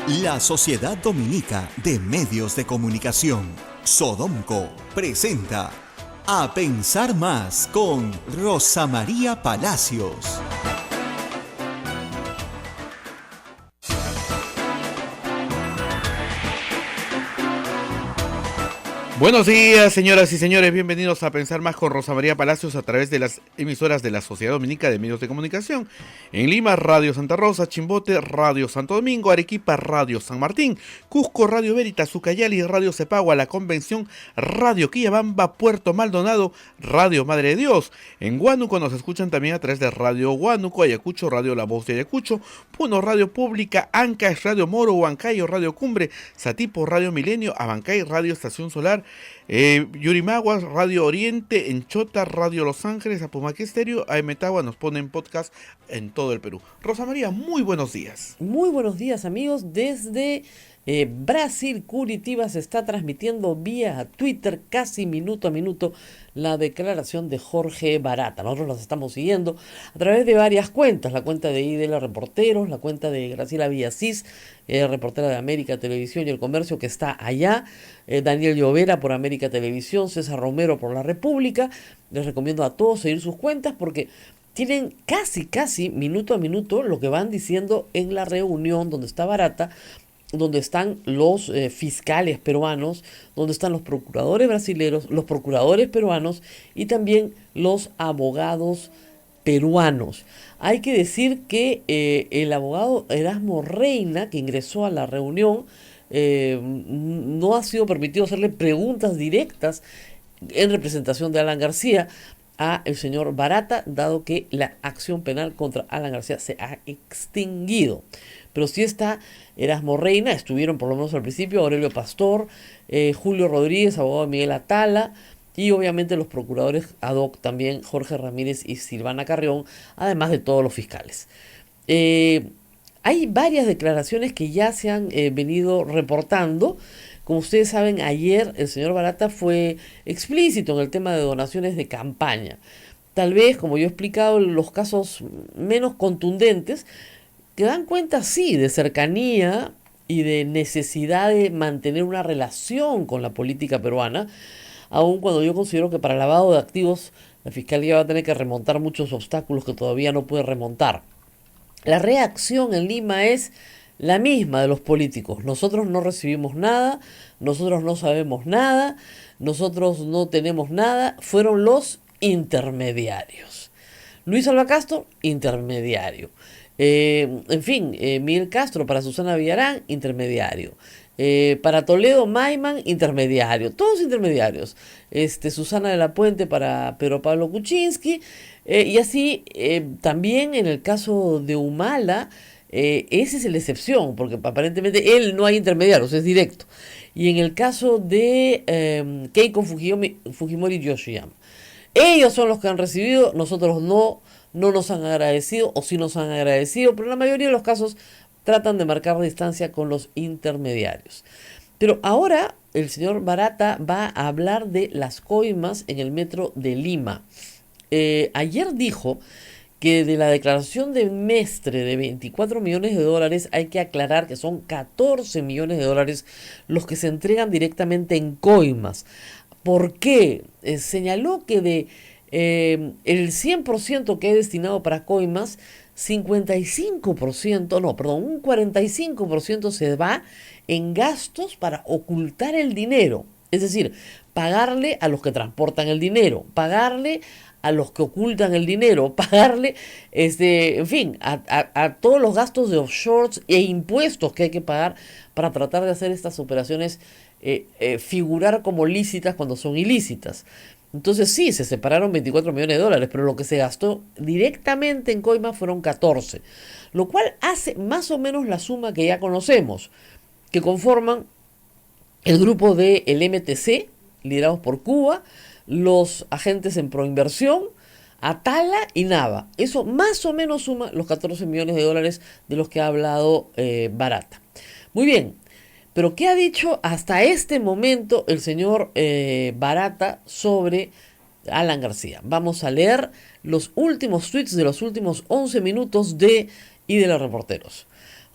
La Sociedad Dominica de Medios de Comunicación, Sodomco, presenta A Pensar Más con Rosa María Palacios. Buenos días, señoras y señores, bienvenidos a Pensar Más con Rosa María Palacios a través de las emisoras de la Sociedad Dominica de Medios de Comunicación. En Lima, Radio Santa Rosa; Chimbote, Radio Santo Domingo; Arequipa, Radio San Martín; Cusco, Radio Veritas; Ucayali, Radio Cepagua; La Convención, Radio Quillabamba; Puerto Maldonado, Radio Madre de Dios. En Huánuco nos escuchan también a través de Radio Huánuco; Ayacucho, Radio La Voz de Ayacucho; Puno, Radio Pública; Ancash, Radio Moro; Huancayo, Radio Cumbre; Satipo, Radio Milenio; Abancay, Radio Estación Solar; Yurimaguas, Radio Oriente; en Chota, Radio Los Ángeles; Apumaque Estéreo; Aemetagua nos pone en podcast en todo el Perú. Rosa María, muy buenos días. Muy buenos días, amigos. Desde Brasil, Curitiba, se está transmitiendo vía Twitter casi minuto a minuto la declaración de Jorge Barata. Nosotros las estamos siguiendo a través de varias cuentas: la cuenta de Idela Reporteros, la cuenta de Graciela Villasís, reportera de América Televisión y El Comercio, que está allá, Daniel Llovera por América Televisión, César Romero por La República. Les recomiendo a todos seguir sus cuentas porque tienen casi minuto a minuto lo que van diciendo en la reunión donde está Barata, donde están los fiscales peruanos, donde están los procuradores brasileños, los procuradores peruanos y también los abogados peruanos. Hay que decir que el abogado Erasmo Reina, que ingresó a la reunión, no ha sido permitido hacerle preguntas directas en representación de Alan García a el señor Barata, dado que la acción penal contra Alan García se ha extinguido. Pero sí está Erasmo Reina, estuvieron por lo menos al principio Aurelio Pastor, Julio Rodríguez, abogado de Miguel Atala, y obviamente los procuradores ad hoc también, Jorge Ramírez y Silvana Carrión, además de todos los fiscales. Hay varias declaraciones que ya se han venido reportando. Como ustedes saben, ayer el señor Barata fue explícito en el tema de donaciones de campaña. Tal vez, como yo he explicado, los casos menos contundentes, que dan cuenta, sí, de cercanía y de necesidad de mantener una relación con la política peruana, aun cuando yo considero que para el lavado de activos la Fiscalía va a tener que remontar muchos obstáculos que todavía no puede remontar. La reacción en Lima es la misma de los políticos: nosotros no recibimos nada, nosotros no sabemos nada, nosotros no tenemos nada. Fueron los intermediarios. Luis Alba Castro, intermediario. En fin, Miguel Castro para Susana Villarán, intermediario. Para Toledo, Maiman, intermediario. Todos intermediarios. Susana de la Puente para Pedro Pablo Kuczynski. Y así también en el caso de Humala, ese es la excepción, porque aparentemente él no hay intermediarios, es directo. Y en el caso de Keiko Fujimori Yoshiyama, ellos son los que han recibido, nosotros no nos han agradecido, o sí nos han agradecido, pero en la mayoría de los casos tratan de marcar distancia con los intermediarios. Pero ahora el señor Barata va a hablar de las coimas en el metro de Lima. Ayer dijo que de la declaración de Mestre de 24 millones de dólares hay que aclarar que son 14 millones de dólares los que se entregan directamente en coimas. ¿Por qué? Señaló que de el 100% que es destinado para coimas, un 45% se va en gastos para ocultar el dinero. Es decir, pagarle a los que transportan el dinero, pagarle a los que ocultan el dinero, pagarle, en fin, a todos los gastos de offshores e impuestos que hay que pagar para tratar de hacer estas operaciones figurar como lícitas cuando son ilícitas. Entonces sí, se separaron 24 millones de dólares, pero lo que se gastó directamente en coimas fueron 14, lo cual hace más o menos la suma que ya conocemos, que conforman el grupo del MTC, liderados por Cuba, los agentes en Proinversión, Atala y Nava. Eso más o menos suma los 14 millones de dólares de los que ha hablado Barata. Muy bien. Pero ¿qué ha dicho hasta este momento el señor Barata sobre Alan García? Vamos a leer los últimos tweets de los últimos 11 minutos de Idela Reporteros.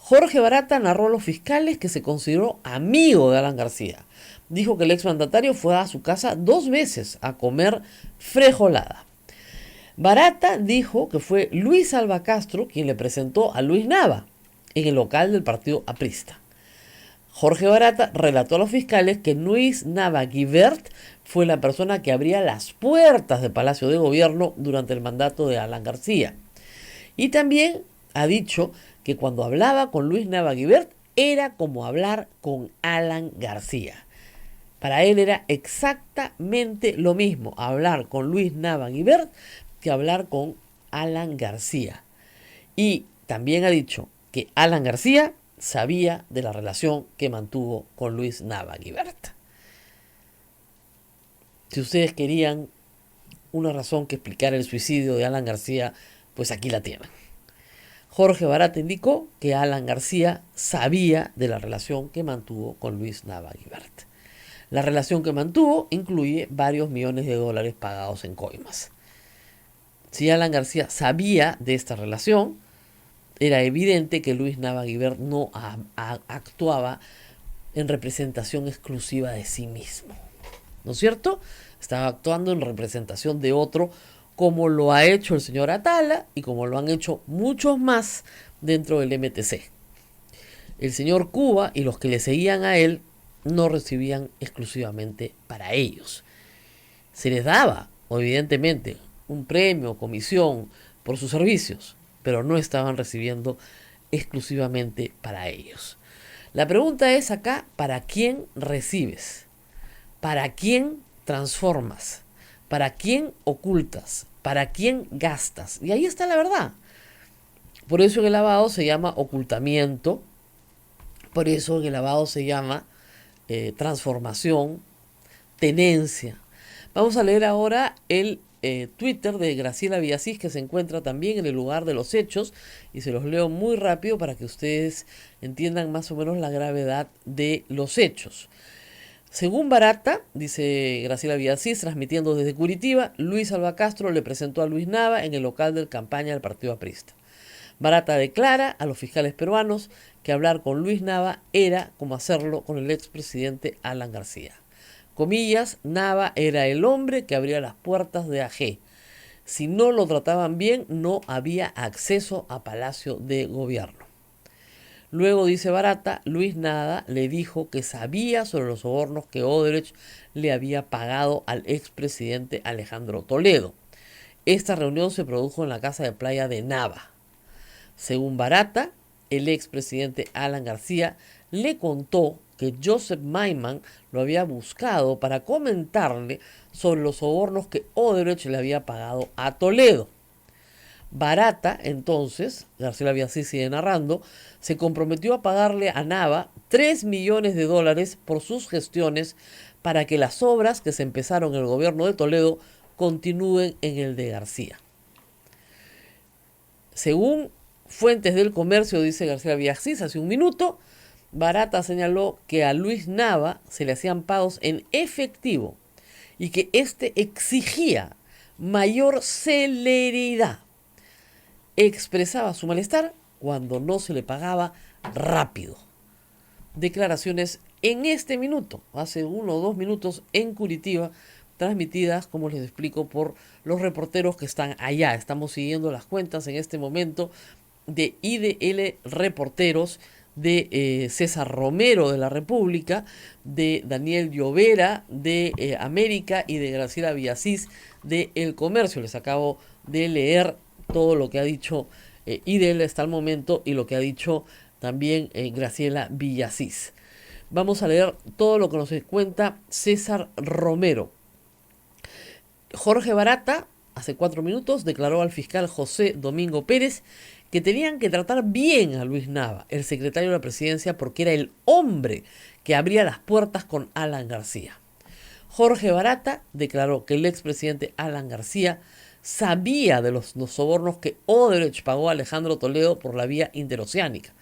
Jorge Barata narró a los fiscales que se consideró amigo de Alan García. Dijo que el exmandatario fue a su casa 2 veces a comer frejolada. Barata dijo que fue Luis Alba Castro quien le presentó a Luis Nava en el local del partido aprista. Jorge Barata relató a los fiscales que Luis Nava Guibert fue la persona que abría las puertas del Palacio de Gobierno durante el mandato de Alan García. Y también ha dicho que cuando hablaba con Luis Nava Guibert era como hablar con Alan García. Para él era exactamente lo mismo hablar con Luis Nava Guibert que hablar con Alan García. Y también ha dicho que Alan García sabía de la relación que mantuvo con Luis Nava Guibert. Si ustedes querían una razón que explicar el suicidio de Alan García, pues aquí la tienen. Jorge Barata indicó que Alan García sabía de la relación que mantuvo con Luis Nava Guibert. La relación que mantuvo incluye varios millones de dólares pagados en coimas. Si Alan García sabía de esta relación, era evidente que Luis Nava Guibert no actuaba en representación exclusiva de sí mismo. ¿No es cierto? Estaba actuando en representación de otro, como lo ha hecho el señor Atala y como lo han hecho muchos más dentro del MTC. El señor Cuba y los que le seguían a él no recibían exclusivamente para ellos. Se les daba, evidentemente, un premio o comisión por sus servicios, pero no estaban recibiendo exclusivamente para ellos. La pregunta es acá, ¿para quién recibes? ¿Para quién transformas? ¿Para quién ocultas? ¿Para quién gastas? Y ahí está la verdad. Por eso en el lavado se llama ocultamiento, por eso en el lavado se llama transformación, tenencia. Vamos a leer ahora el Twitter de Graciela Villasís, que se encuentra también en el lugar de los hechos, y se los leo muy rápido para que ustedes entiendan más o menos la gravedad de los hechos. Según Barata, dice Graciela Villasís, transmitiendo desde Curitiba, Luis Alba Castro le presentó a Luis Nava en el local de campaña del partido aprista. Barata declara a los fiscales peruanos que hablar con Luis Nava era como hacerlo con el expresidente Alan García. Comillas, Nava era el hombre que abría las puertas de AG. Si no lo trataban bien, no había acceso a Palacio de Gobierno. Luego, dice Barata, Luis Nava le dijo que sabía sobre los sobornos que Odebrecht le había pagado al expresidente Alejandro Toledo. Esta reunión se produjo en la casa de playa de Nava. Según Barata, el expresidente Alan García le contó que Joseph Maiman lo había buscado para comentarle sobre los sobornos que Odebrecht le había pagado a Toledo. Barata, entonces, Graciela Villasís sigue narrando, se comprometió a pagarle a Nava $3 millones por sus gestiones para que las obras que se empezaron en el gobierno de Toledo continúen en el de García. Según fuentes del comercio, dice Graciela Villasís hace un minuto, Barata señaló que a Luis Nava se le hacían pagos en efectivo y que éste exigía mayor celeridad. Expresaba su malestar cuando no se le pagaba rápido. Declaraciones en este minuto, hace 1 o 2 minutos en Curitiba, transmitidas, como les explico, por los reporteros que están allá. Estamos siguiendo las cuentas en este momento de IDL Reporteros, de César Romero de La República, de Daniel Llovera de América y de Graciela Villasís de El Comercio. Les acabo de leer todo lo que ha dicho IDL hasta el momento y lo que ha dicho también Graciela Villasís. Vamos a leer todo lo que nos cuenta César Romero. Jorge Barata, hace 4 minutos, declaró al fiscal José Domingo Pérez que tenían que tratar bien a Luis Nava, el secretario de la presidencia, porque era el hombre que abría las puertas con Alan García. Jorge Barata declaró que el expresidente Alan García sabía de los sobornos que Odebrecht pagó a Alejandro Toledo por la vía interoceánica.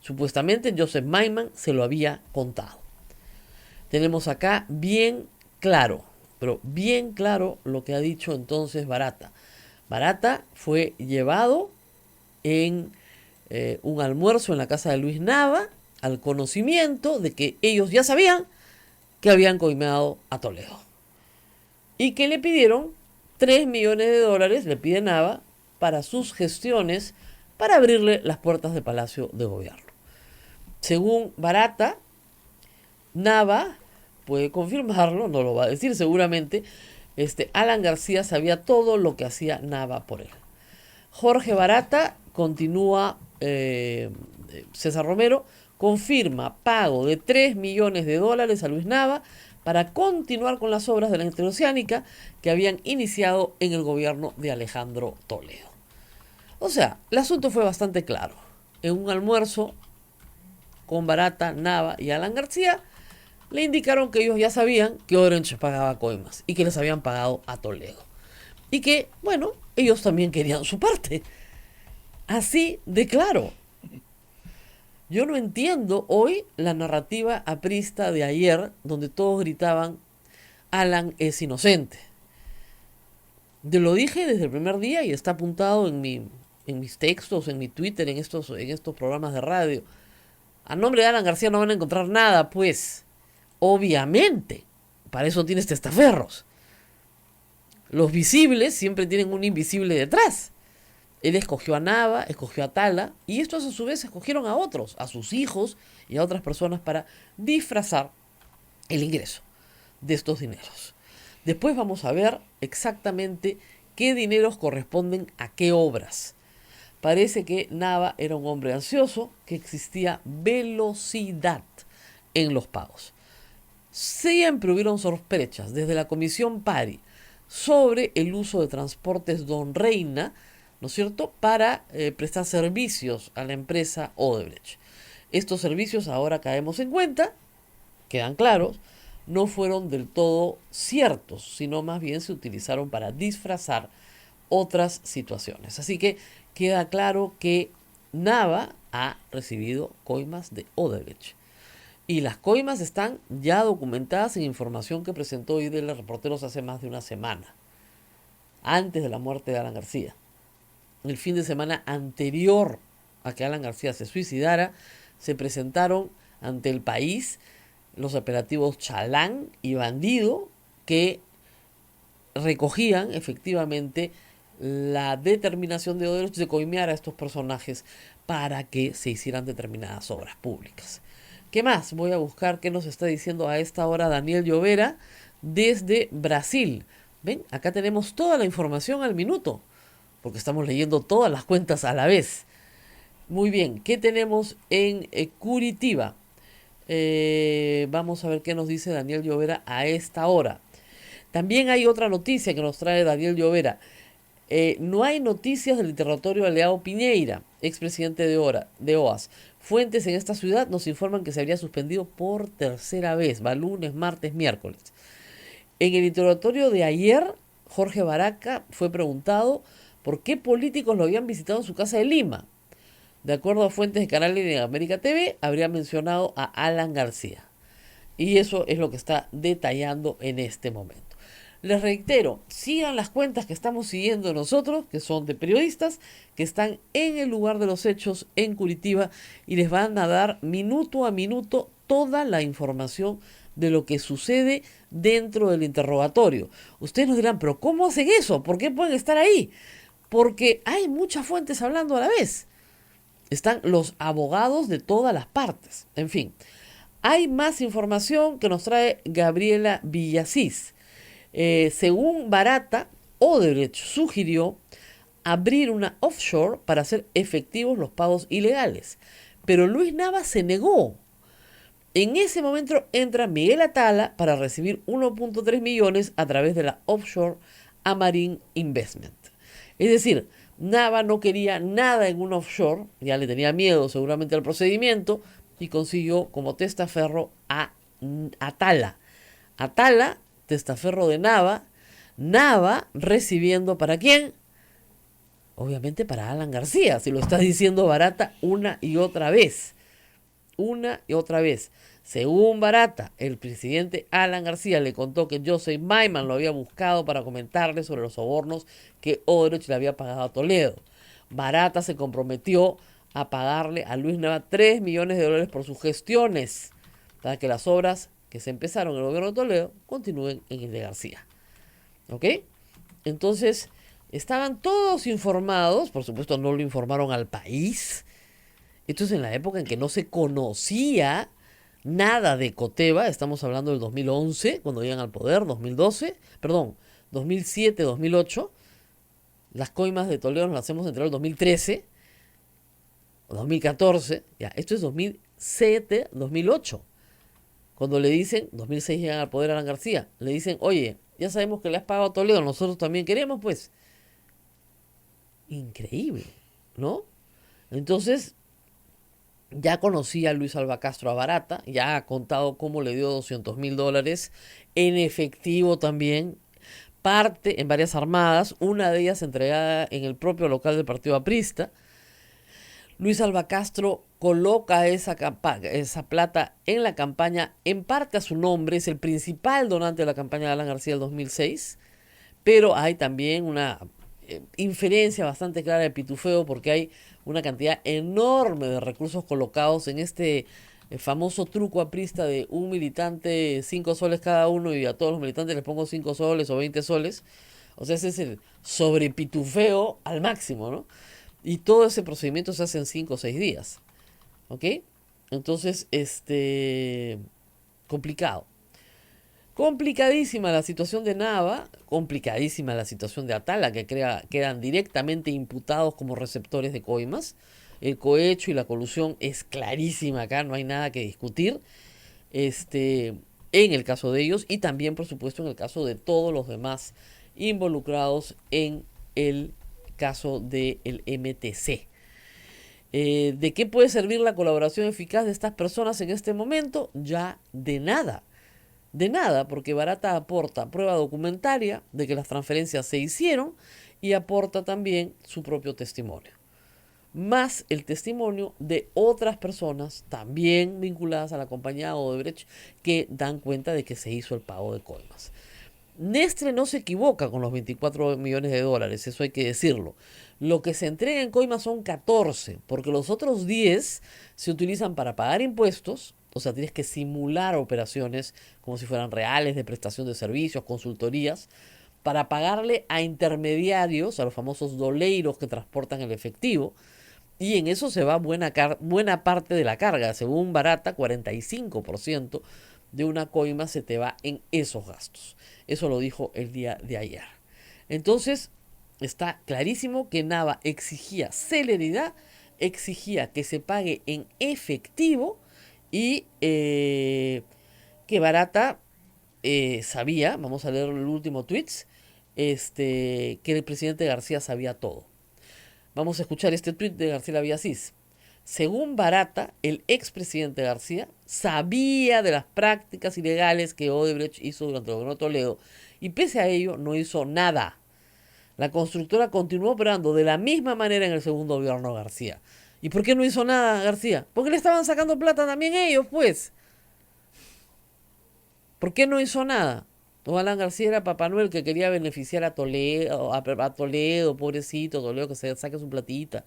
Supuestamente Joseph Maiman se lo había contado. Tenemos acá bien claro, pero bien claro lo que ha dicho entonces Barata. Barata fue llevado en un almuerzo en la casa de Luis Nava al conocimiento de que ellos ya sabían que habían coimeado a Toledo y que le pidieron $3 millones, le pide Nava, para sus gestiones para abrirle las puertas del Palacio de Gobierno. Según Barata, Nava puede confirmarlo, no lo va a decir seguramente, Alan García sabía todo lo que hacía Nava por él. Jorge Barata continúa, César Romero confirma pago de $3 millones a Luis Nava para continuar con las obras de la interoceánica que habían iniciado en el gobierno de Alejandro Toledo. O sea, el asunto fue bastante claro. En un almuerzo con Barata, Nava y Alan García, le indicaron que ellos ya sabían que Orange pagaba coimas y que les habían pagado a Toledo. Y que, bueno, ellos también querían su parte. Así de claro. Yo no entiendo hoy la narrativa aprista de ayer, donde todos gritaban, Alan es inocente. Lo dije desde el primer día y está apuntado en mis textos, en mi Twitter, en estos programas de radio. A nombre de Alan García no van a encontrar nada, pues. Obviamente. Para eso tienes testaferros. Los visibles siempre tienen un invisible detrás. Él escogió a Nava, escogió a Tala, y estos a su vez escogieron a otros, a sus hijos y a otras personas para disfrazar el ingreso de estos dineros. Después vamos a ver exactamente qué dineros corresponden a qué obras. Parece que Nava era un hombre ansioso, que existía velocidad en los pagos. Siempre hubieron sospechas desde la Comisión Pari sobre el uso de transportes Don Reina, ¿no es cierto?, para prestar servicios a la empresa Odebrecht. Estos servicios, ahora caemos en cuenta, quedan claros, no fueron del todo ciertos, sino más bien se utilizaron para disfrazar otras situaciones. Así que queda claro que Nava ha recibido coimas de Odebrecht. Y las coimas están ya documentadas en información que presentó hoy de los reporteros hace más de una semana, antes de la muerte de Alan García. El fin de semana anterior a que Alan García se suicidara, se presentaron ante el país los operativos Chalán y Bandido, que recogían efectivamente la determinación de Odebrecht de coimear a estos personajes para que se hicieran determinadas obras públicas. ¿Qué más? Voy a buscar qué nos está diciendo a esta hora Daniel Llovera desde Brasil. ¿Ven? Acá tenemos toda la información al minuto, porque estamos leyendo todas las cuentas a la vez. Muy bien, ¿qué tenemos en Curitiba? Vamos a ver qué nos dice Daniel Llovera a esta hora. También hay otra noticia que nos trae Daniel Llovera. No hay noticias del interrogatorio a Leao Piñeira, expresidente de OAS. Fuentes en esta ciudad nos informan que se habría suspendido por tercera vez, va lunes, martes, miércoles. En el interrogatorio de ayer, Jorge Baraca fue preguntado por qué políticos lo habían visitado en su casa de Lima. De acuerdo a fuentes de Canal de América TV, habría mencionado a Alan García. Y eso es lo que está detallando en este momento. Les reitero, sigan las cuentas que estamos siguiendo nosotros, que son de periodistas, que están en el lugar de los hechos en Curitiba y les van a dar minuto a minuto toda la información de lo que sucede dentro del interrogatorio. Ustedes nos dirán, pero ¿cómo hacen eso? ¿Por qué pueden estar ahí? Porque hay muchas fuentes hablando a la vez. Están los abogados de todas las partes. En fin, hay más información que nos trae Gabriela Villasís. Según Barata, Odebrecht sugirió abrir una offshore para hacer efectivos los pagos ilegales, pero Luis Nava se negó. En ese momento entra Miguel Atala para recibir 1.3 millones a través de la offshore Amarin Investment. Es decir, Nava no quería nada en un offshore, ya le tenía miedo seguramente al procedimiento, y consiguió como testaferro a Atala. Atala, testaferro de Nava, Nava recibiendo ¿para quién? Obviamente para Alan García, si lo está diciendo Barata una y otra vez. Una y otra vez. Según Barata, el presidente Alan García le contó que Joseph Maiman lo había buscado para comentarle sobre los sobornos que Odebrecht le había pagado a Toledo. Barata se comprometió a pagarle a Luis Nava 3 millones de dólares por sus gestiones para que las obras que se empezaron en el gobierno de Toledo continúen en el de García. ¿Ok? Entonces, estaban todos informados, por supuesto no lo informaron al país. Esto es en la época en que no se conocía nada de Coteva, estamos hablando del 2011, cuando llegan al poder, 2007, 2008. Las coimas de Toledo las hacemos entre el 2013 o 2014, ya, esto es 2007, 2008. Cuando le dicen, 2006 llegan al poder Alan García, le dicen, oye, ya sabemos que le has pagado a Toledo, nosotros también queremos, pues. Increíble, ¿no? Entonces, ya conocía a Luis Alba Castro a Barata, ya ha contado cómo le dio $200,000 en efectivo también, parte en varias armadas, una de ellas entregada en el propio local del Partido Aprista. Luis Alba Castro coloca esa plata en la campaña, en parte a su nombre, es el principal donante de la campaña de Alan García del 2006, pero hay también una inferencia bastante clara de pitufeo porque hay una cantidad enorme de recursos colocados en este famoso truco aprista de un militante 5 soles cada uno y a todos los militantes les pongo 5 soles o 20 soles. O sea, ese es el sobrepitufeo al máximo, ¿no? Y todo ese procedimiento se hace en 5 o 6 días. ¿Ok? Entonces, complicado. Complicadísima la situación de Nava, complicadísima la situación de Atala, que quedan directamente imputados como receptores de coimas. El cohecho y la colusión es clarísima acá, no hay nada que discutir. En el caso de ellos y también, por supuesto, en el caso de todos los demás involucrados en el caso del MTC. ¿De qué puede servir la colaboración eficaz de estas personas en este momento? Ya de nada. De nada, porque Barata aporta prueba documentaria de que las transferencias se hicieron y aporta también su propio testimonio. Más el testimonio de otras personas también vinculadas a la compañía Odebrecht que dan cuenta de que se hizo el pago de coimas. Nestlé no se equivoca con los 24 millones de dólares, eso hay que decirlo. Lo que se entrega en coimas son 14, porque los otros 10 se utilizan para pagar impuestos. O sea, tienes que simular operaciones como si fueran reales de prestación de servicios, consultorías, para pagarle a intermediarios, a los famosos doleiros que transportan el efectivo. Y en eso se va buena parte de la carga. Según Barata, 45% de una coima se te va en esos gastos. Eso lo dijo el día de ayer. Entonces, está clarísimo que Nava exigía celeridad, exigía que se pague en efectivo y que Barata sabía, vamos a leer el último tweets, que el presidente García sabía todo. Vamos a escuchar este tweet de García Villasís. Según Barata, el expresidente García sabía de las prácticas ilegales que Odebrecht hizo durante el gobierno de Toledo y pese a ello no hizo nada. La constructora continuó operando de la misma manera en el segundo gobierno de García. ¿Y por qué no hizo nada García? Porque le estaban sacando plata también ellos, pues. ¿Por qué no hizo nada? O Alan García era Papá Noel que quería beneficiar a Toledo, a Toledo, pobrecito, Toledo que se saque su platita,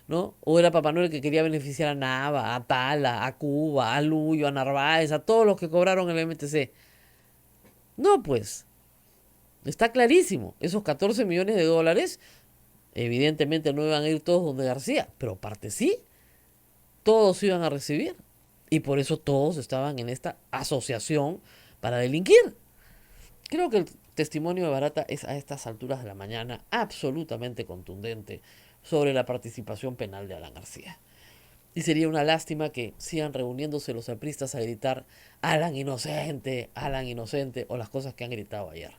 ¿no? O era Papá Noel que quería beneficiar a Nava, a Tala, a Cuba, a Luyo, a Narváez, a todos los que cobraron el MTC. No, pues. Está clarísimo. Esos 14 millones de dólares, evidentemente no iban a ir todos donde García, pero parte sí. Todos iban a recibir. Y por eso todos estaban en esta asociación para delinquir. Creo que el testimonio de Barata es a estas alturas de la mañana absolutamente contundente sobre la participación penal de Alan García. Y sería una lástima que sigan reuniéndose los apristas a gritar Alan inocente, o las cosas que han gritado ayer.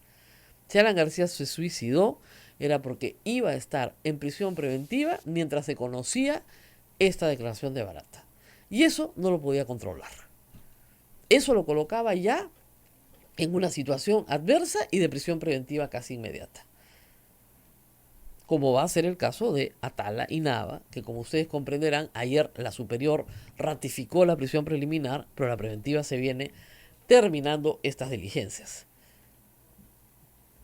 Si Alan García se suicidó era porque iba a estar en prisión preventiva mientras se conocía esta declaración de Barata. Y eso no lo podía controlar. Eso lo colocaba ya en una situación adversa y de prisión preventiva casi inmediata. Como va a ser el caso de Atala y Nava, que como ustedes comprenderán, ayer la superior ratificó la prisión preliminar, pero la preventiva se viene terminando estas diligencias.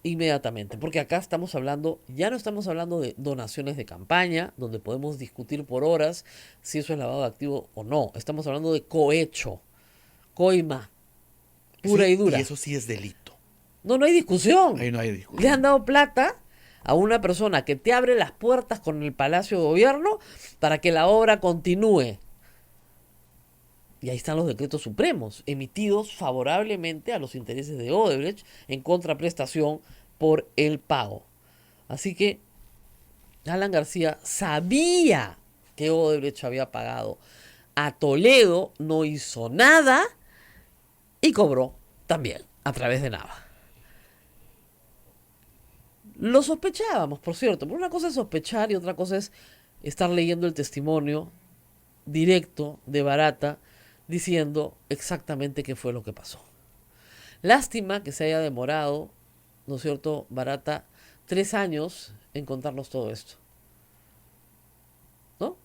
inmediatamente, porque acá estamos hablando, ya no estamos hablando de donaciones de campaña, donde podemos discutir por horas si eso es lavado de activo o no. Estamos hablando de cohecho, coima, pura y Sí, y dura. eso sí es delito. No, no hay discusión. Ahí no hay Le discusión. han dado plata a una persona que te abre las puertas con el Palacio de Gobierno para que la obra continúe. Y ahí están los decretos supremos, emitidos favorablemente a los intereses de Odebrecht en contraprestación por el pago. Así que Alan García sabía que Odebrecht había pagado a Toledo, no hizo nada y cobró también a través de Nava. Lo sospechábamos, por cierto, pero una cosa es sospechar y otra cosa es estar leyendo el testimonio directo de Barata diciendo exactamente qué fue lo que pasó. Lástima que se haya demorado, ¿no es cierto, Barata, 3 años en contarnos todo esto, ¿no?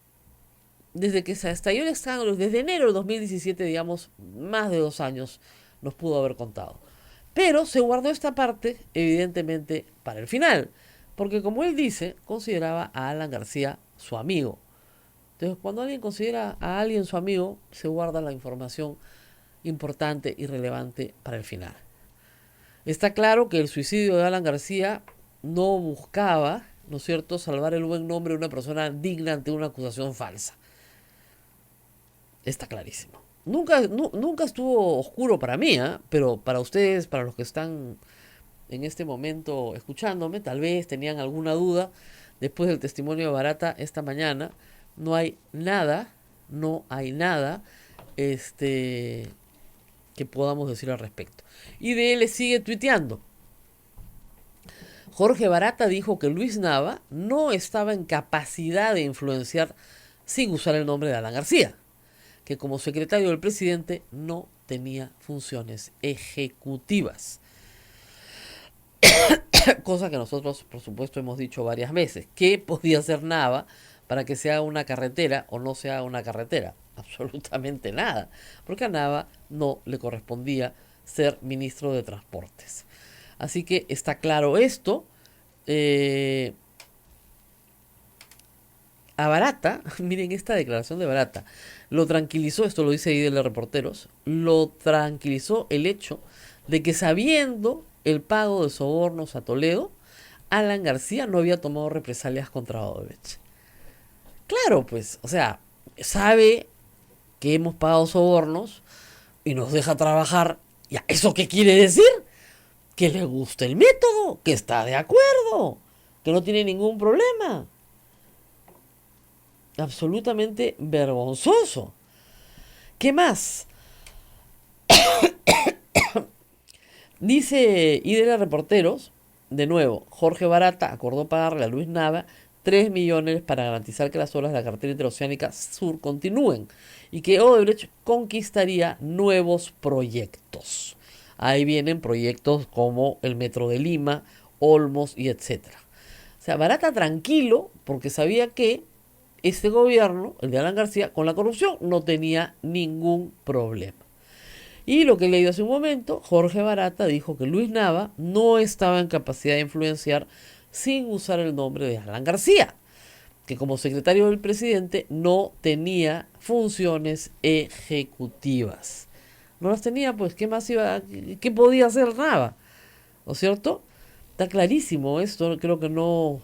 Desde que se estalló el escándalo, desde enero del 2017, digamos, más de 2 años nos pudo haber contado. Pero se guardó esta parte, evidentemente, para el final, porque como él dice, consideraba a Alan García su amigo. Entonces, cuando alguien considera a alguien su amigo, se guarda la información importante y relevante para el final. Está claro que el suicidio de Alan García no buscaba, ¿no es cierto?, salvar el buen nombre de una persona digna ante una acusación falsa. Está clarísimo. Nunca estuvo oscuro para mí, ¿eh? Pero para ustedes, para los que están en este momento escuchándome, tal vez tenían alguna duda después del testimonio de Barata esta mañana. No hay nada, que podamos decir al respecto. Y de él le sigue tuiteando. Jorge Barata dijo que Luis Nava no estaba en capacidad de influenciar sin usar el nombre de Alan García, que como secretario del presidente no tenía funciones ejecutivas. Cosa que nosotros, por supuesto, hemos dicho varias veces. ¿Qué podía hacer Nava para que se haga una carretera o no se haga una carretera? Absolutamente nada, porque a Nava no le correspondía ser ministro de Transportes. Así que está claro esto. A Barata, miren esta declaración de Barata, lo tranquilizó, esto lo dice ahí de los reporteros, lo tranquilizó el hecho de que sabiendo el pago de sobornos a Toledo, Alan García no había tomado represalias contra Odebrecht. Claro, pues, o sea, sabe que hemos pagado sobornos y nos deja trabajar. ¿Ya eso qué quiere decir? Que le gusta el método, que está de acuerdo, que no tiene ningún problema. Absolutamente vergonzoso. ¿Qué más? Dice IDL Reporteros, de nuevo, Jorge Barata acordó pagarle a Luis Nava 3 millones para garantizar que las obras de la carretera interoceánica sur continúen y que Odebrecht conquistaría nuevos proyectos. Ahí vienen proyectos como el Metro de Lima, Olmos y etcétera. O sea, Barata tranquilo porque sabía que este gobierno, el de Alan García, con la corrupción no tenía ningún problema. Y lo que he leído hace un momento, Jorge Barata dijo que Luis Nava no estaba en capacidad de influenciar sin usar el nombre de Alan García, que como secretario del presidente no tenía funciones ejecutivas. No las tenía, pues, ¿qué podía hacer Nava? ¿No es cierto? Está clarísimo esto, creo que no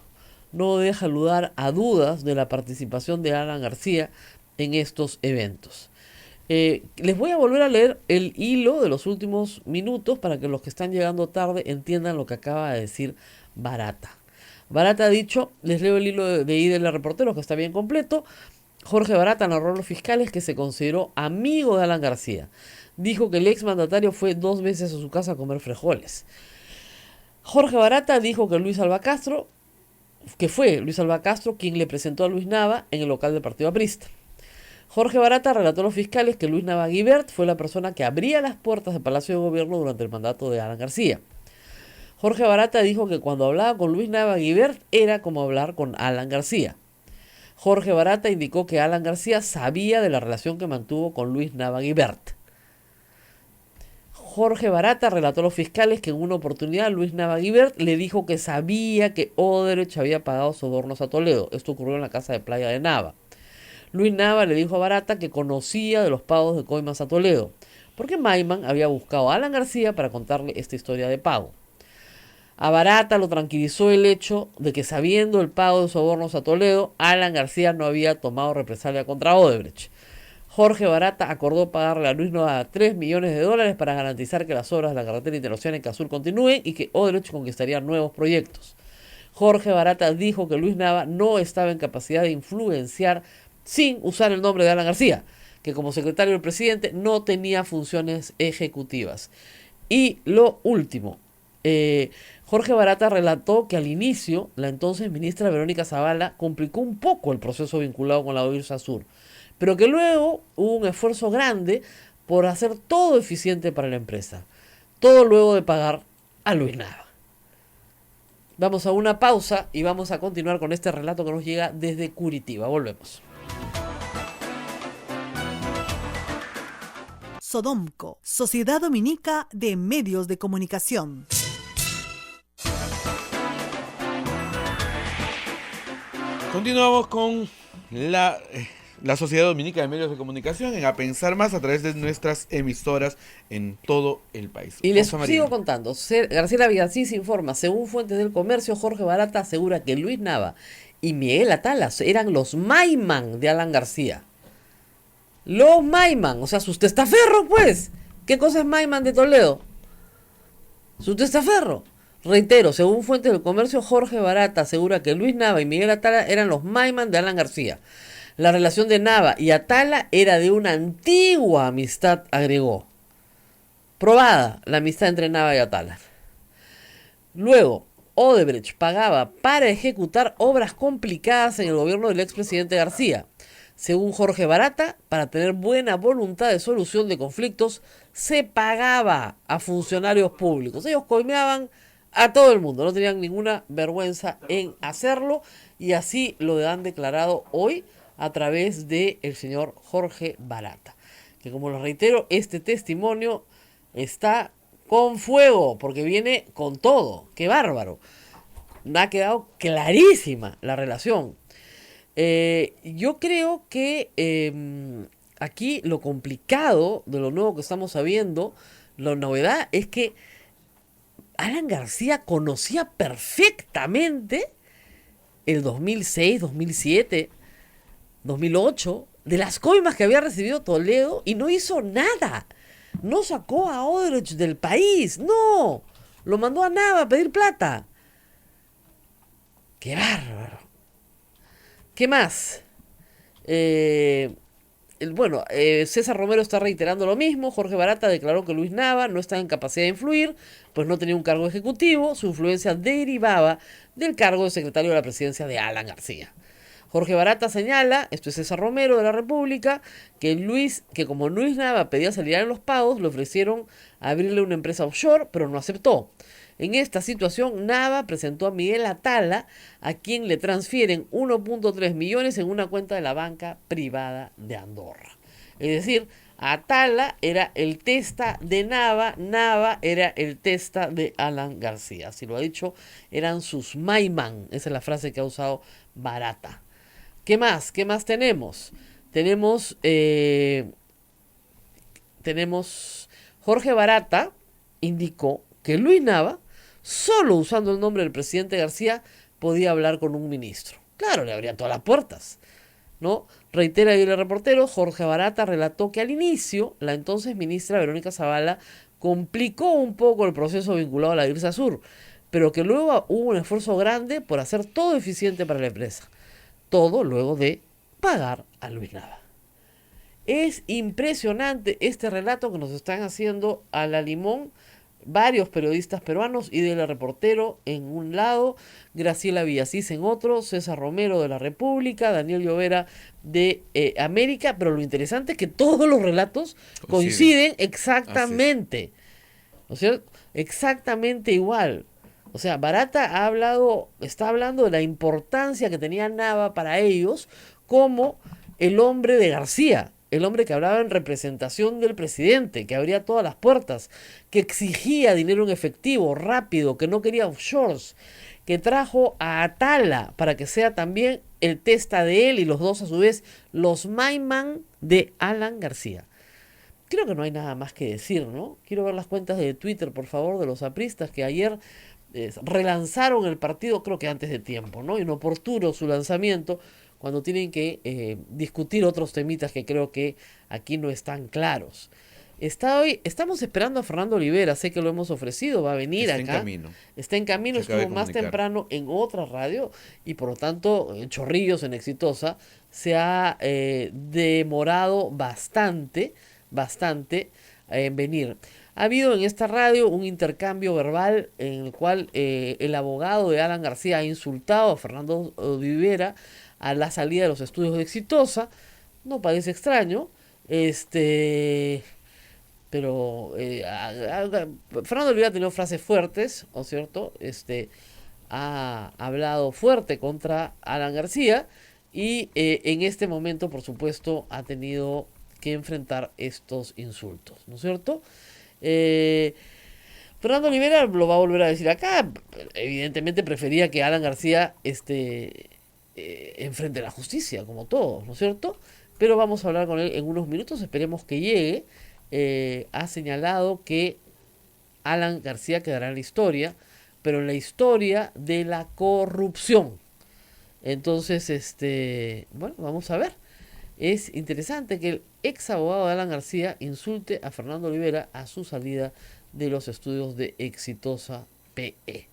deja lugar a dudas de la participación de Alan García en estos eventos. Les voy a volver a leer el hilo de los últimos minutos para que los que están llegando tarde entiendan lo que acaba de decir Barata. Barata ha dicho, les leo el hilo de IDL Reporteros que está bien completo. Jorge Barata narró a los fiscales que se consideró amigo de Alan García. Dijo que el exmandatario fue 2 veces a su casa a comer frijoles. Jorge Barata dijo que fue Luis Alba Castro quien le presentó a Luis Nava en el local del Partido Aprista. Jorge Barata relató a los fiscales que Luis Nava Guibert fue la persona que abría las puertas del Palacio de Gobierno durante el mandato de Alan García. Jorge Barata dijo que cuando hablaba con Luis Nava Guibert era como hablar con Alan García. Jorge Barata indicó que Alan García sabía de la relación que mantuvo con Luis Nava Guibert. Jorge Barata relató a los fiscales que en una oportunidad Luis Nava Guibert le dijo que sabía que Odebrecht había pagado sobornos a Toledo. Esto ocurrió en la casa de playa de Nava. Luis Nava le dijo a Barata que conocía de los pagos de coimas a Toledo, porque Maiman había buscado a Alan García para contarle esta historia de pago. A Barata lo tranquilizó el hecho de que, sabiendo el pago de sobornos a Toledo, Alan García no había tomado represalia contra Odebrecht. Jorge Barata acordó pagarle a Luis Nava $3 millones para garantizar que las obras de la carretera interoceánica sur continúen y que Odebrecht conquistaría nuevos proyectos. Jorge Barata dijo que Luis Nava no estaba en capacidad de influenciar sin usar el nombre de Alan García, que como secretario del presidente no tenía funciones ejecutivas. Y lo último, Jorge Barata relató que al inicio la entonces ministra Verónica Zavala complicó un poco el proceso vinculado con la OIRSA Sur, pero que luego hubo un esfuerzo grande por hacer todo eficiente para la empresa, todo luego de pagar a Luis Nava. Vamos a una pausa y vamos a continuar con este relato que nos llega desde Curitiba. Volvemos. Sodomco, Sociedad Dominica de Medios de Comunicación. Continuamos con la Sociedad Dominica de Medios de Comunicación en A Pensar Más a través de nuestras emisoras en todo el país. Y les sigo contando. Graciela Villasís informa, según fuentes del comercio, Jorge Barata asegura que Luis Nava y Miguel Atala eran los Maiman de Alan García. Los Maiman, o sea, sus testaferros, pues. ¿Qué cosa es Maiman de Toledo? Su testaferro. Reitero, según fuentes del comercio, Jorge Barata asegura que Luis Nava y Miguel Atala eran los Maiman de Alan García. La relación de Nava y Atala era de una antigua amistad, agregó. Probada la amistad entre Nava y Atala. Luego, Odebrecht pagaba para ejecutar obras complicadas en el gobierno del expresidente García. Según Jorge Barata, para tener buena voluntad de solución de conflictos, se pagaba a funcionarios públicos. Ellos coimeaban a todo el mundo, no tenían ninguna vergüenza en hacerlo, y así lo han declarado hoy a través del señor Jorge Barata. Que, como les reitero, este testimonio está con fuego, porque viene con todo. ¡Qué bárbaro! Ha quedado clarísima la relación. Yo creo que aquí lo complicado de lo nuevo que estamos sabiendo, la novedad es que Alan García conocía perfectamente el 2006, 2007, 2008, de las coimas que había recibido Toledo, y no hizo nada. No sacó a Odebrecht del país, no. Lo mandó a Nava a pedir plata. ¡Qué bárbaro! ¿Qué más? César Romero está reiterando lo mismo. Jorge Barata declaró que Luis Nava no estaba en capacidad de influir, pues no tenía un cargo ejecutivo. Su influencia derivaba del cargo de secretario de la presidencia de Alan García. Jorge Barata señala, esto es César Romero de la República, que como Luis Nava pedía acelerar en los pagos, le ofrecieron abrirle una empresa offshore, pero no aceptó. En esta situación, Nava presentó a Miguel Atala, a quien le transfieren 1.3 millones en una cuenta de la banca privada de Andorra. Es decir, Atala era el testa de Nava, Nava era el testa de Alan García. Así lo ha dicho, eran sus Maiman. Esa es la frase que ha usado Barata. ¿Qué más? ¿Qué más tenemos? Tenemos Jorge Barata indicó que Luis Nava, solo usando el nombre del presidente García, podía hablar con un ministro. Claro, le abría todas las puertas, ¿no? Reitera ahí el reportero, Jorge Barata relató que al inicio la entonces ministra Verónica Zavala complicó un poco el proceso vinculado a la IRSA Sur, pero que luego hubo un esfuerzo grande por hacer todo eficiente para la empresa. Todo luego de pagar a Luis Nava. Es impresionante este relato que nos están haciendo a la limón varios periodistas peruanos, y del reportero en un lado, Graciela Villasís en otro, César Romero de la República, Daniel Llovera de América, pero lo interesante es que todos los relatos coinciden exactamente, ¿no es cierto? Exactamente igual. O sea, Barata está hablando de la importancia que tenía Nava para ellos como el hombre de García, el hombre que hablaba en representación del presidente, que abría todas las puertas, que exigía dinero en efectivo, rápido, que no quería offshores, que trajo a Atala para que sea también el testa de él y los dos a su vez los Maiman de Alan García. Creo que no hay nada más que decir, ¿no? Quiero ver las cuentas de Twitter, por favor, de los apristas que ayer relanzaron el partido, creo que antes de tiempo, ¿no? Inoportuno su lanzamiento, cuando tienen que discutir otros temitas que creo que aquí no están claros. Estamos esperando a Fernando Olivera, sé que lo hemos ofrecido, va a venir Está acá. en camino. Está en camino, Se acaba de estuvo más comunicar. temprano en otra radio y por lo tanto en Chorrillos, en Exitosa, se ha demorado bastante en venir. Ha habido en esta radio un intercambio verbal en el cual el abogado de Alan García ha insultado a Fernando Olivera a la salida de los estudios de Exitosa. No parece extraño, pero Fernando Olivera ha tenido frases fuertes, ¿no es cierto? Ha hablado fuerte contra Alan García y en este momento, por supuesto, ha tenido que enfrentar estos insultos, ¿no es cierto? Fernando Olivera lo va a volver a decir acá. Evidentemente prefería que Alan García enfrente la justicia, como todos, ¿no es cierto? Pero vamos a hablar con él en unos minutos, esperemos que llegue. Ha señalado que Alan García quedará en la historia, pero en la historia de la corrupción. Entonces, bueno, vamos a ver. Es interesante que el ex abogado de Alan García insulte a Fernando Olivera a su salida de los estudios de Exitosa PE.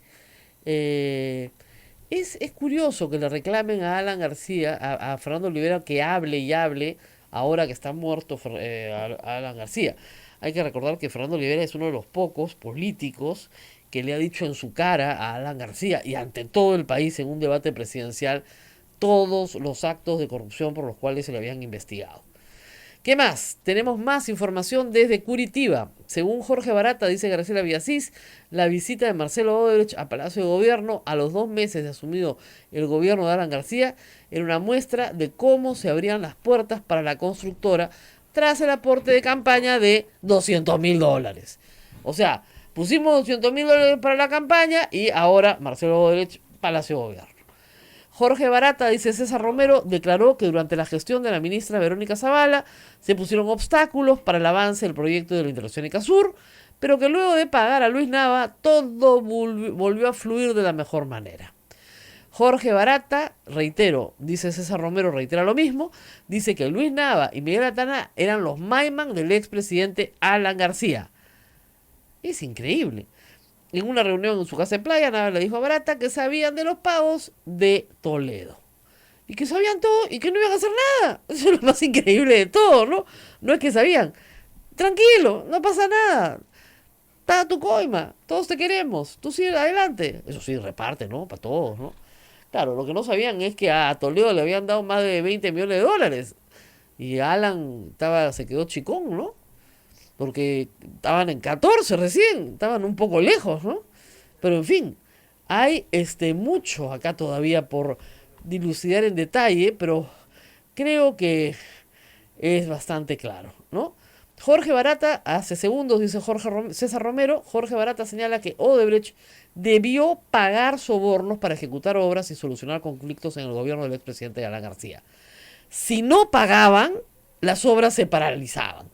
Es curioso que le reclamen a Alan García, a Fernando Olivera, que hable y hable ahora que está muerto Alan García. Hay que recordar que Fernando Olivera es uno de los pocos políticos que le ha dicho en su cara a Alan García y ante todo el país en un debate presidencial todos los actos de corrupción por los cuales se le habían investigado. ¿Qué más? Tenemos más información desde Curitiba. Según Jorge Barata, dice Graciela Villasís, la visita de Marcelo Odebrecht a Palacio de Gobierno a los 2 meses de asumido el gobierno de Alan García era una muestra de cómo se abrían las puertas para la constructora tras el aporte de campaña de $200.000. O sea, pusimos $200.000 para la campaña y ahora Marcelo Odebrecht, Palacio de Gobierno. Jorge Barata, dice César Romero, declaró que durante la gestión de la ministra Verónica Zavala se pusieron obstáculos para el avance del proyecto de la Interoceánica Sur, pero que luego de pagar a Luis Nava todo volvió a fluir de la mejor manera. Jorge Barata, reitero, dice César Romero, reitera lo mismo, dice que Luis Nava y Miguel Atana eran los Maiman del expresidente Alan García. Es increíble. En una reunión en su casa de playa, Nava le dijo a Barata que sabían de los pagos de Toledo. Y que sabían todo y que no iban a hacer nada. Eso es lo más increíble de todo, ¿no? No es que sabían. Tranquilo, no pasa nada. Paga tu coima, todos te queremos. Tú sigue adelante. Eso sí, reparte, ¿no? Para todos, ¿no? Claro, lo que no sabían es que a Toledo le habían dado más de $20 millones. Y Alan se quedó chicón, ¿no? Porque estaban en 14 recién, estaban un poco lejos, ¿no? Pero en fin, hay mucho acá todavía por dilucidar en detalle, pero creo que es bastante claro, ¿no? Jorge Barata, hace segundos, dice César Romero, Jorge Barata señala que Odebrecht debió pagar sobornos para ejecutar obras y solucionar conflictos en el gobierno del expresidente Alan García. Si no pagaban, las obras se paralizaban.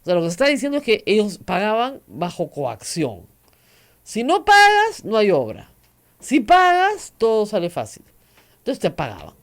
O sea, lo que se está diciendo es que ellos pagaban bajo coacción. Si no pagas, no hay obra. Si pagas, todo sale fácil. Entonces te pagaban.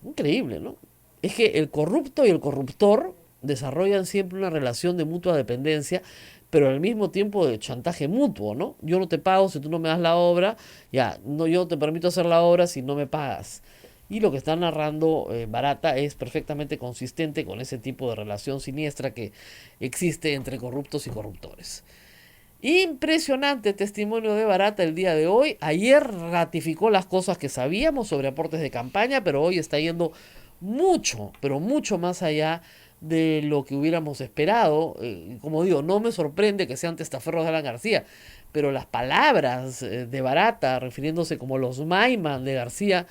Increíble, ¿no? Es que el corrupto y el corruptor desarrollan siempre una relación de mutua dependencia, pero al mismo tiempo de chantaje mutuo, ¿no? Yo no te pago si tú no me das la obra, ya, no, yo no te permito hacer la obra si no me pagas. Y lo que está narrando Barata es perfectamente consistente con ese tipo de relación siniestra que existe entre corruptos y corruptores. Impresionante testimonio de Barata el día de hoy. Ayer ratificó las cosas que sabíamos sobre aportes de campaña, pero hoy está yendo mucho, pero mucho más allá de lo que hubiéramos esperado. Como digo, no me sorprende que sean testaferros de Alan García, pero las palabras de Barata refiriéndose como los Maiman de García,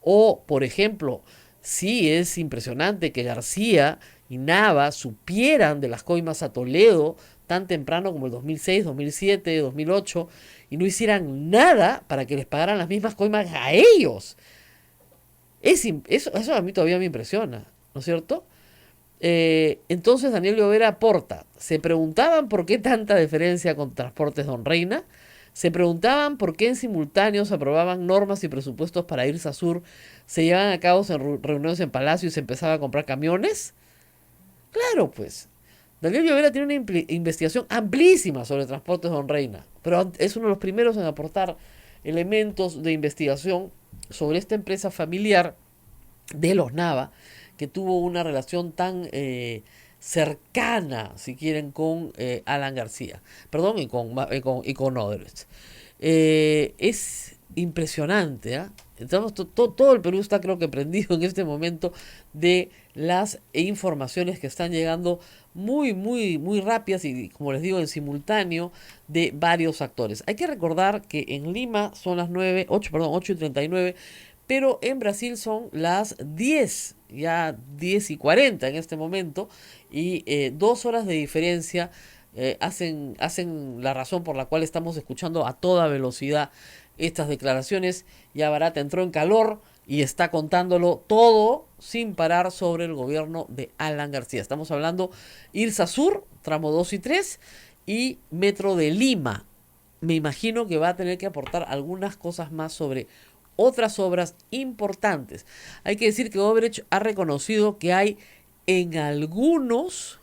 o por ejemplo Sí, es impresionante que García y Nava supieran de las coimas a Toledo tan temprano como el 2006, 2007, 2008 y no hicieran nada para que les pagaran las mismas coimas a ellos. Eso a mí todavía me impresiona, ¿no es cierto? Entonces Daniel Llovera aporta, se preguntaban por qué tanta diferencia con Transportes Don Reina, se preguntaban por qué en simultáneo se aprobaban normas y presupuestos para irse a Sur, se llevaban a cabo reuniones en Palacio y se empezaba a comprar camiones. Claro, pues. Daniel Llovera tiene una investigación amplísima sobre Transportes Don Reina, pero es uno de los primeros en aportar elementos de investigación sobre esta empresa familiar de los Nava, que tuvo una relación tan cercana, si quieren, con Alan García, perdón, y con Odebrecht. Es impresionante, ¿eh? Todo el Perú está, creo que, prendido en este momento de las informaciones que están llegando muy, muy, muy rápidas y, como les digo, en simultáneo de varios actores. Hay que recordar que en Lima son las 8:39, pero en Brasil son las 10, ya 10:40 en este momento, y 2 horas de diferencia hacen la razón por la cual estamos escuchando a toda velocidad estas declaraciones. Ya Barata entró en calor y está contándolo todo sin parar sobre el gobierno de Alan García. Estamos hablando Irsa Sur, tramo 2 y 3, y Metro de Lima. Me imagino que va a tener que aportar algunas cosas más sobre otras obras importantes. Hay que decir que Odebrecht ha reconocido que hay en algunos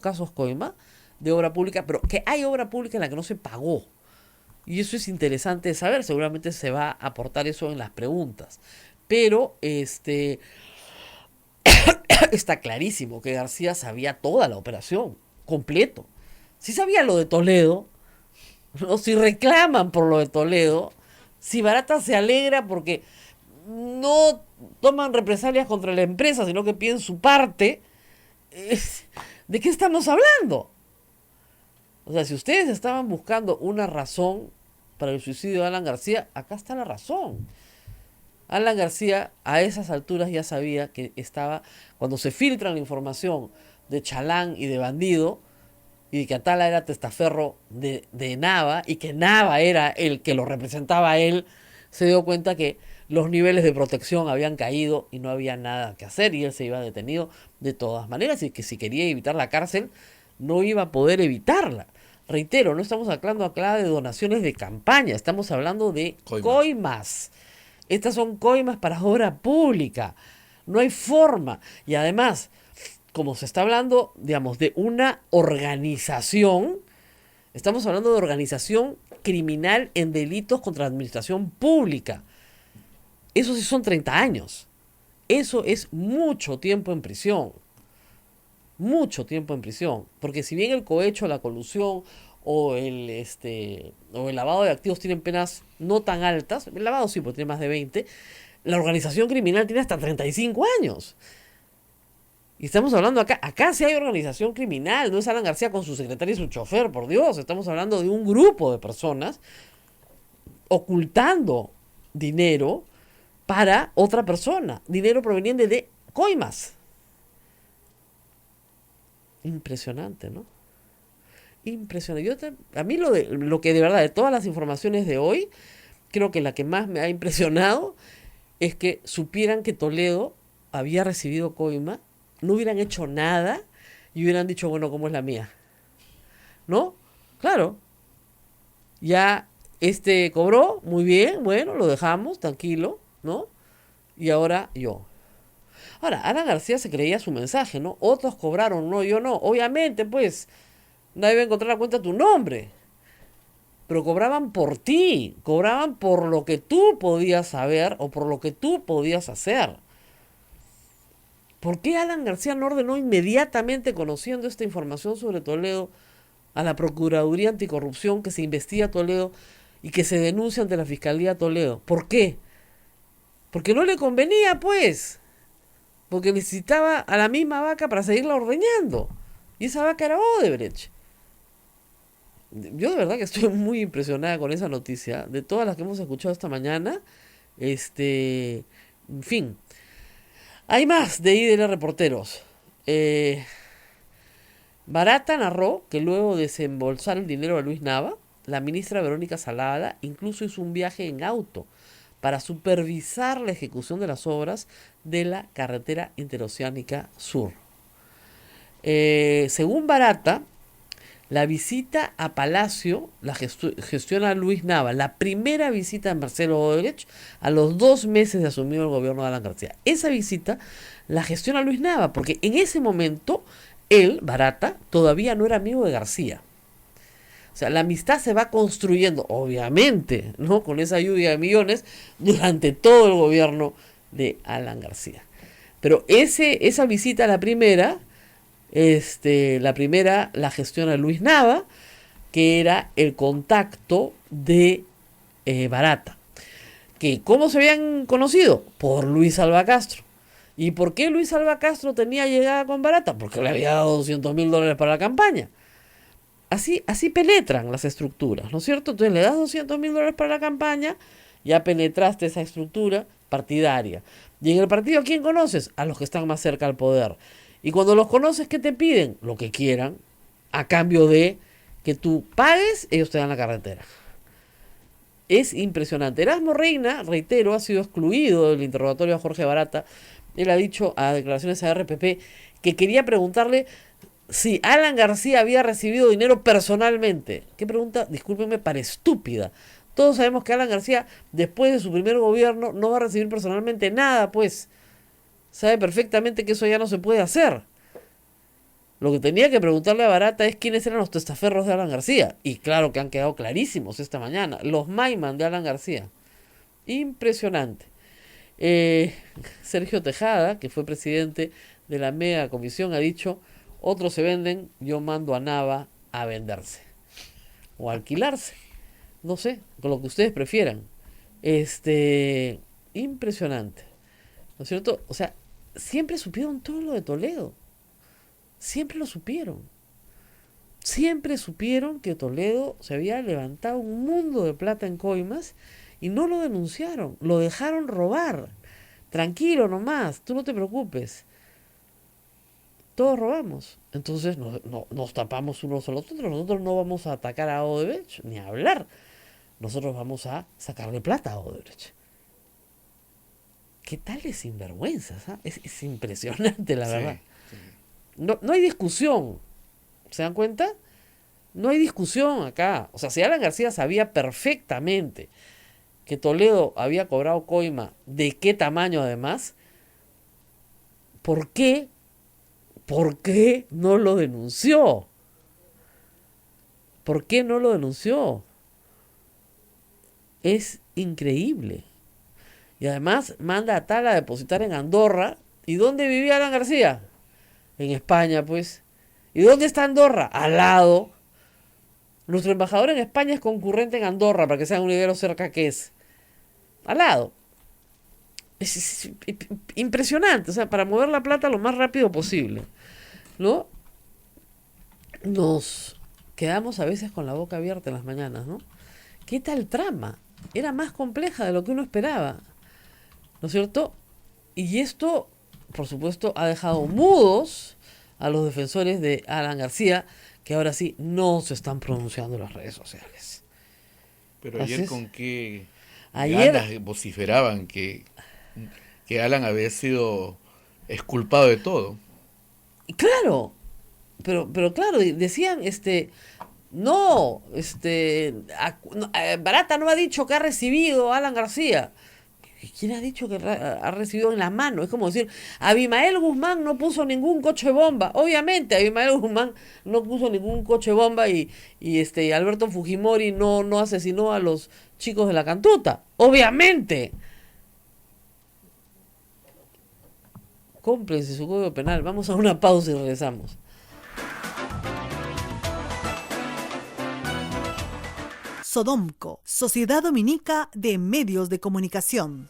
casos coima de obra pública, pero que hay obra pública en la que no se pagó. Y eso es interesante de saber, seguramente se va a aportar eso en las preguntas. Pero está clarísimo que García sabía toda la operación, completo. Si sabía lo de Toledo, ¿no? Si reclaman por lo de Toledo, si Barata se alegra porque no toman represalias contra la empresa, sino que piden su parte, ¿de qué estamos hablando? O sea, si ustedes estaban buscando una razón para el suicidio de Alan García, acá está la razón. Alan García a esas alturas ya sabía que estaba, cuando se filtra la información de Chalán y de Bandido, y de que Atala era testaferro de Nava, y que Nava era el que lo representaba a él, se dio cuenta que los niveles de protección habían caído y no había nada que hacer, y él se iba detenido de todas maneras, y que si quería evitar la cárcel, no iba a poder evitarla. Reitero, no estamos hablando acá de donaciones de campaña, estamos hablando de coimas. Estas son coimas para obra pública. No hay forma. Y además, como se está hablando, digamos, de una organización, estamos hablando de organización criminal en delitos contra la administración pública. Eso sí son 30 años. Eso es mucho tiempo en prisión. Mucho tiempo en prisión, porque si bien el cohecho, la colusión o el lavado de activos tienen penas no tan altas, el lavado sí, porque tiene más de 20, la organización criminal tiene hasta 35 años. Y estamos hablando acá sí hay organización criminal, no es Alan García con su secretario y su chofer, por Dios, estamos hablando de un grupo de personas ocultando dinero para otra persona, dinero proveniente de coimas. Impresionante, ¿no? Impresionante. A mí lo que de verdad, de todas las informaciones de hoy, creo que la que más me ha impresionado es que supieran que Toledo había recibido coima, no hubieran hecho nada y hubieran dicho, bueno, ¿cómo es la mía? ¿No? Claro. Ya cobró, muy bien, bueno, lo dejamos, tranquilo, ¿no? Y ahora yo. Ahora, Alan García se creía su mensaje, ¿no? Otros cobraron, no, yo no. Obviamente, pues, nadie va a encontrar la cuenta a tu nombre. Pero cobraban por ti, cobraban por lo que tú podías saber o por lo que tú podías hacer. ¿Por qué Alan García no ordenó inmediatamente, conociendo esta información sobre Toledo, a la Procuraduría Anticorrupción que se investiga a Toledo y que se denuncia ante la Fiscalía de Toledo? ¿Por qué? Porque no le convenía, pues. Porque necesitaba a la misma vaca para seguirla ordeñando. Y esa vaca era Odebrecht. Yo de verdad que estoy muy impresionada con esa noticia. De todas las que hemos escuchado esta mañana. En fin. Hay más de IDL Reporteros. Barata narró que luego de desembolsar el dinero a Luis Nava, la ministra Verónica Salada incluso hizo un viaje en auto para supervisar la ejecución de las obras de la carretera interoceánica sur. Según Barata, la visita a Palacio la gestiona Luis Nava, la primera visita de Marcelo Odebrecht a los 2 meses de asumir el gobierno de Alan García. Esa visita la gestiona Luis Nava porque en ese momento él, Barata, todavía no era amigo de García. O sea, la amistad se va construyendo, obviamente, ¿no? Con esa lluvia de millones durante todo el gobierno de Alan García. Pero esa visita, la primera la gestiona Luis Nava, que era el contacto de Barata. ¿Cómo se habían conocido? Por Luis Alva Castro. ¿Y por qué Luis Alva Castro tenía llegada con Barata? Porque le había dado $200,000 para la campaña. Así penetran las estructuras, ¿no es cierto? Entonces le das $200,000 para la campaña, ya penetraste esa estructura partidaria. Y en el partido, ¿a quién conoces? A los que están más cerca al poder. Y cuando los conoces, ¿qué te piden? Lo que quieran, a cambio de que tú pagues, ellos te dan la carretera. Es impresionante. Erasmo Reina, reitero, ha sido excluido del interrogatorio a Jorge Barata. Él ha dicho a declaraciones a RPP que quería preguntarle si Alan García había recibido dinero personalmente. Qué pregunta, discúlpenme, para estúpida. Todos sabemos que Alan García, después de su primer gobierno, no va a recibir personalmente nada, pues. Sabe perfectamente que eso ya no se puede hacer. Lo que tenía que preguntarle a Barata es quiénes eran los testaferros de Alan García. Y claro que han quedado clarísimos esta mañana. Los Maiman de Alan García. Impresionante. Sergio Tejada, que fue presidente de la mega comisión, ha dicho: otros se venden, yo mando a Nava a venderse. O a alquilarse. No sé, con lo que ustedes prefieran. Impresionante. ¿No es cierto? O sea, siempre supieron todo lo de Toledo. Siempre lo supieron. Siempre supieron que Toledo se había levantado un mundo de plata en coimas y no lo denunciaron. Lo dejaron robar. Tranquilo nomás, tú no te preocupes. Todos robamos. Entonces nos tapamos unos a los otros. Nosotros no vamos a atacar a Odebrecht, ni a hablar. Nosotros vamos a sacarle plata a Odebrecht. ¿Qué tal de sinvergüenzas? Es impresionante, la verdad. Sí. No hay discusión. ¿Se dan cuenta? No hay discusión acá. O sea, si Alan García sabía perfectamente que Toledo había cobrado coima, ¿de qué tamaño además? ¿Por qué no lo denunció? ¿Por qué no lo denunció? Es increíble. Y además manda a tal a depositar en Andorra. ¿Y dónde vivía Alan García? En España, pues. ¿Y dónde está Andorra? Al lado. Nuestro embajador en España es concurrente en Andorra, para que se hagan una idea de lo cerca que es. Al lado. Es impresionante. O sea, para mover la plata lo más rápido posible. ¿No? Nos quedamos a veces con la boca abierta en las mañanas, ¿no? ¿Qué tal trama? Era más compleja de lo que uno esperaba. ¿No es cierto? Y esto, por supuesto, ha dejado mudos a los defensores de Alan García, que ahora sí no se están pronunciando en las redes sociales. Pero ayer Así es. con qué Ayer, ganas vociferaban que Alan había sido exculpado de todo. claro, pero claro, decían, Barata no ha dicho que ha recibido a Alan García. ¿Quién ha dicho que ha recibido en la mano? Es como decir, Abimael Guzmán no puso ningún coche bomba. Obviamente, Abimael Guzmán no puso ningún coche bomba y Alberto Fujimori no asesinó a los chicos de la Cantuta. Obviamente. Cómprense su código penal. Vamos a una pausa y regresamos. Sodomco, Sociedad Dominica de Medios de Comunicación.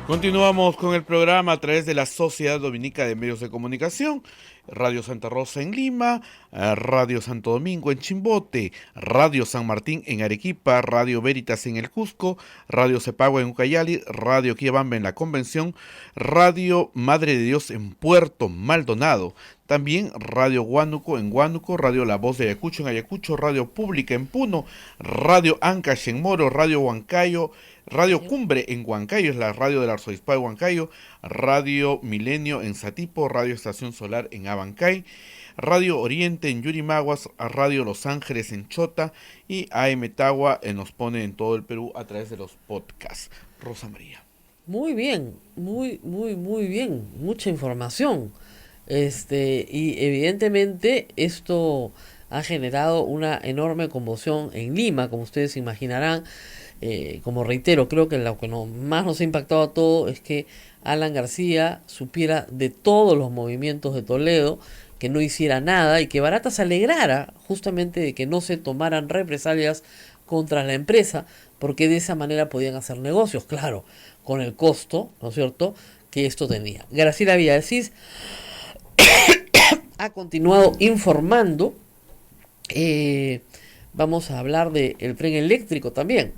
Continuamos con el programa a través de la Sociedad Dominica de Medios de Comunicación. Radio Santa Rosa en Lima, Radio Santo Domingo en Chimbote, Radio San Martín en Arequipa, Radio Veritas en el Cusco, Radio Cepagua en Ucayali, Radio Quiabamba en la Convención, Radio Madre de Dios en Puerto Maldonado, también Radio Huánuco en Huánuco, Radio La Voz de Ayacucho en Ayacucho, Radio Pública en Puno, Radio Ancash en Moro, Radio Huancayo, Radio Cumbre en Huancayo, es la radio del Arzobispado de Huancayo, Radio Milenio en Satipo, Radio Estación Solar en Abancay, Radio Oriente en Yurimaguas, Radio Los Ángeles en Chota y AM Tagua nos pone en todo el Perú a través de los podcasts. Rosa María. Muy bien, muy bien, mucha información. Y evidentemente esto ha generado una enorme conmoción en Lima, como ustedes imaginarán. Como reitero, creo que lo que más nos ha impactado a todos es que Alan García supiera de todos los movimientos de Toledo, que no hiciera nada y que Barata se alegrara justamente de que no se tomaran represalias contra la empresa, porque de esa manera podían hacer negocios, claro, con el costo, ¿no es cierto?, que esto tenía. Graciela Villalcís ha continuado informando. Vamos a hablar del tren eléctrico también.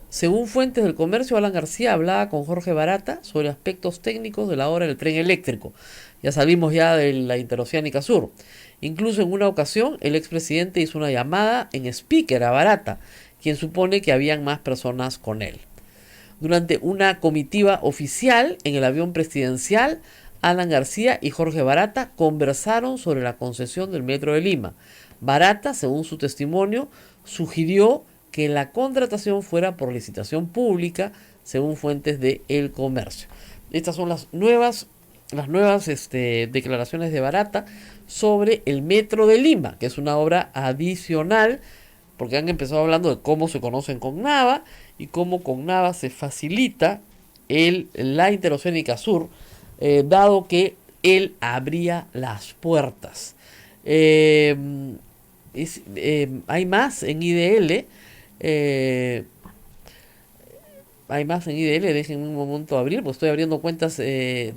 Según fuentes del comercio, Alan García hablaba con Jorge Barata sobre aspectos técnicos de la obra del tren eléctrico. Ya salimos ya de la Interoceánica Sur. Incluso en una ocasión, el expresidente hizo una llamada en speaker a Barata, quien supone que habían más personas con él. Durante una comitiva oficial en el avión presidencial, Alan García y Jorge Barata conversaron sobre la concesión del Metro de Lima. Barata, según su testimonio, sugirió que la contratación fuera por licitación pública, según fuentes de El Comercio. Estas son las nuevas declaraciones de Barata sobre el Metro de Lima, que es una obra adicional, porque han empezado hablando de cómo se conocen con Nava y cómo con Nava se facilita la Interoceánica Sur, dado que él abría las puertas. Hay más en IDL. Hay más en IDL, déjenme un momento abrir, porque estoy abriendo cuentas,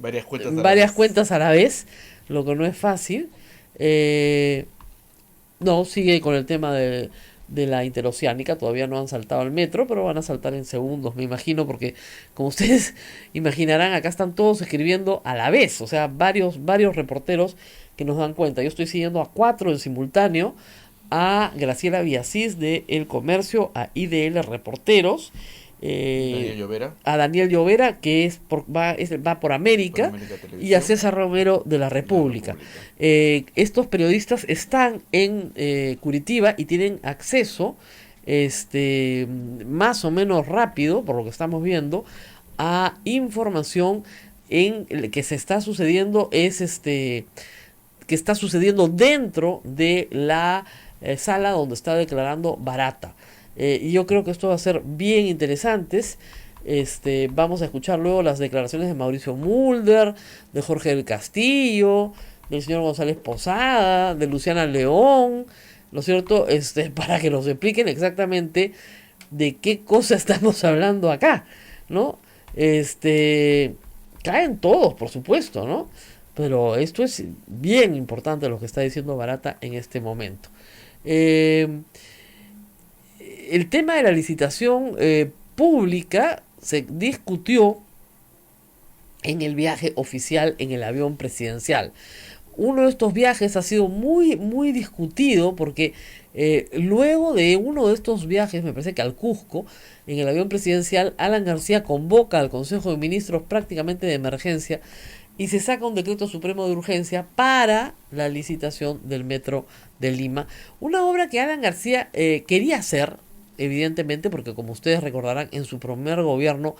varias cuentas a la vez, lo que no es fácil. No, sigue con el tema de la Interoceánica, todavía no han saltado al metro, pero van a saltar en segundos, me imagino, porque como ustedes imaginarán, acá están todos escribiendo a la vez, o sea, varios reporteros que nos dan cuenta. Yo estoy siguiendo a 4 en simultáneo, a Graciela Villasís de El Comercio, a IDL Reporteros, a Daniel Llovera, que va por América, y a César Romero de la República. Estos periodistas están en Curitiba y tienen acceso más o menos rápido, por lo que estamos viendo, a información que se está sucediendo, que está sucediendo dentro de la sala donde está declarando Barata. Y yo creo que esto va a ser bien interesantes. Vamos a escuchar luego las declaraciones de Mauricio Mulder, de Jorge del Castillo, del señor González Posada, de Luciana León, ¿no es cierto? Para que nos expliquen exactamente de qué cosa estamos hablando acá, ¿no? Caen todos, por supuesto, ¿no? Pero esto es bien importante lo que está diciendo Barata en este momento. El tema de la licitación pública se discutió en el viaje oficial en el avión presidencial. Uno de estos viajes ha sido muy discutido porque luego de uno de estos viajes, me parece que al Cusco, en el avión presidencial, Alan García convoca al Consejo de Ministros prácticamente de emergencia y se saca un decreto supremo de urgencia para la licitación del Metro de Lima. Una obra que Alan García quería hacer, evidentemente, porque como ustedes recordarán, en su primer gobierno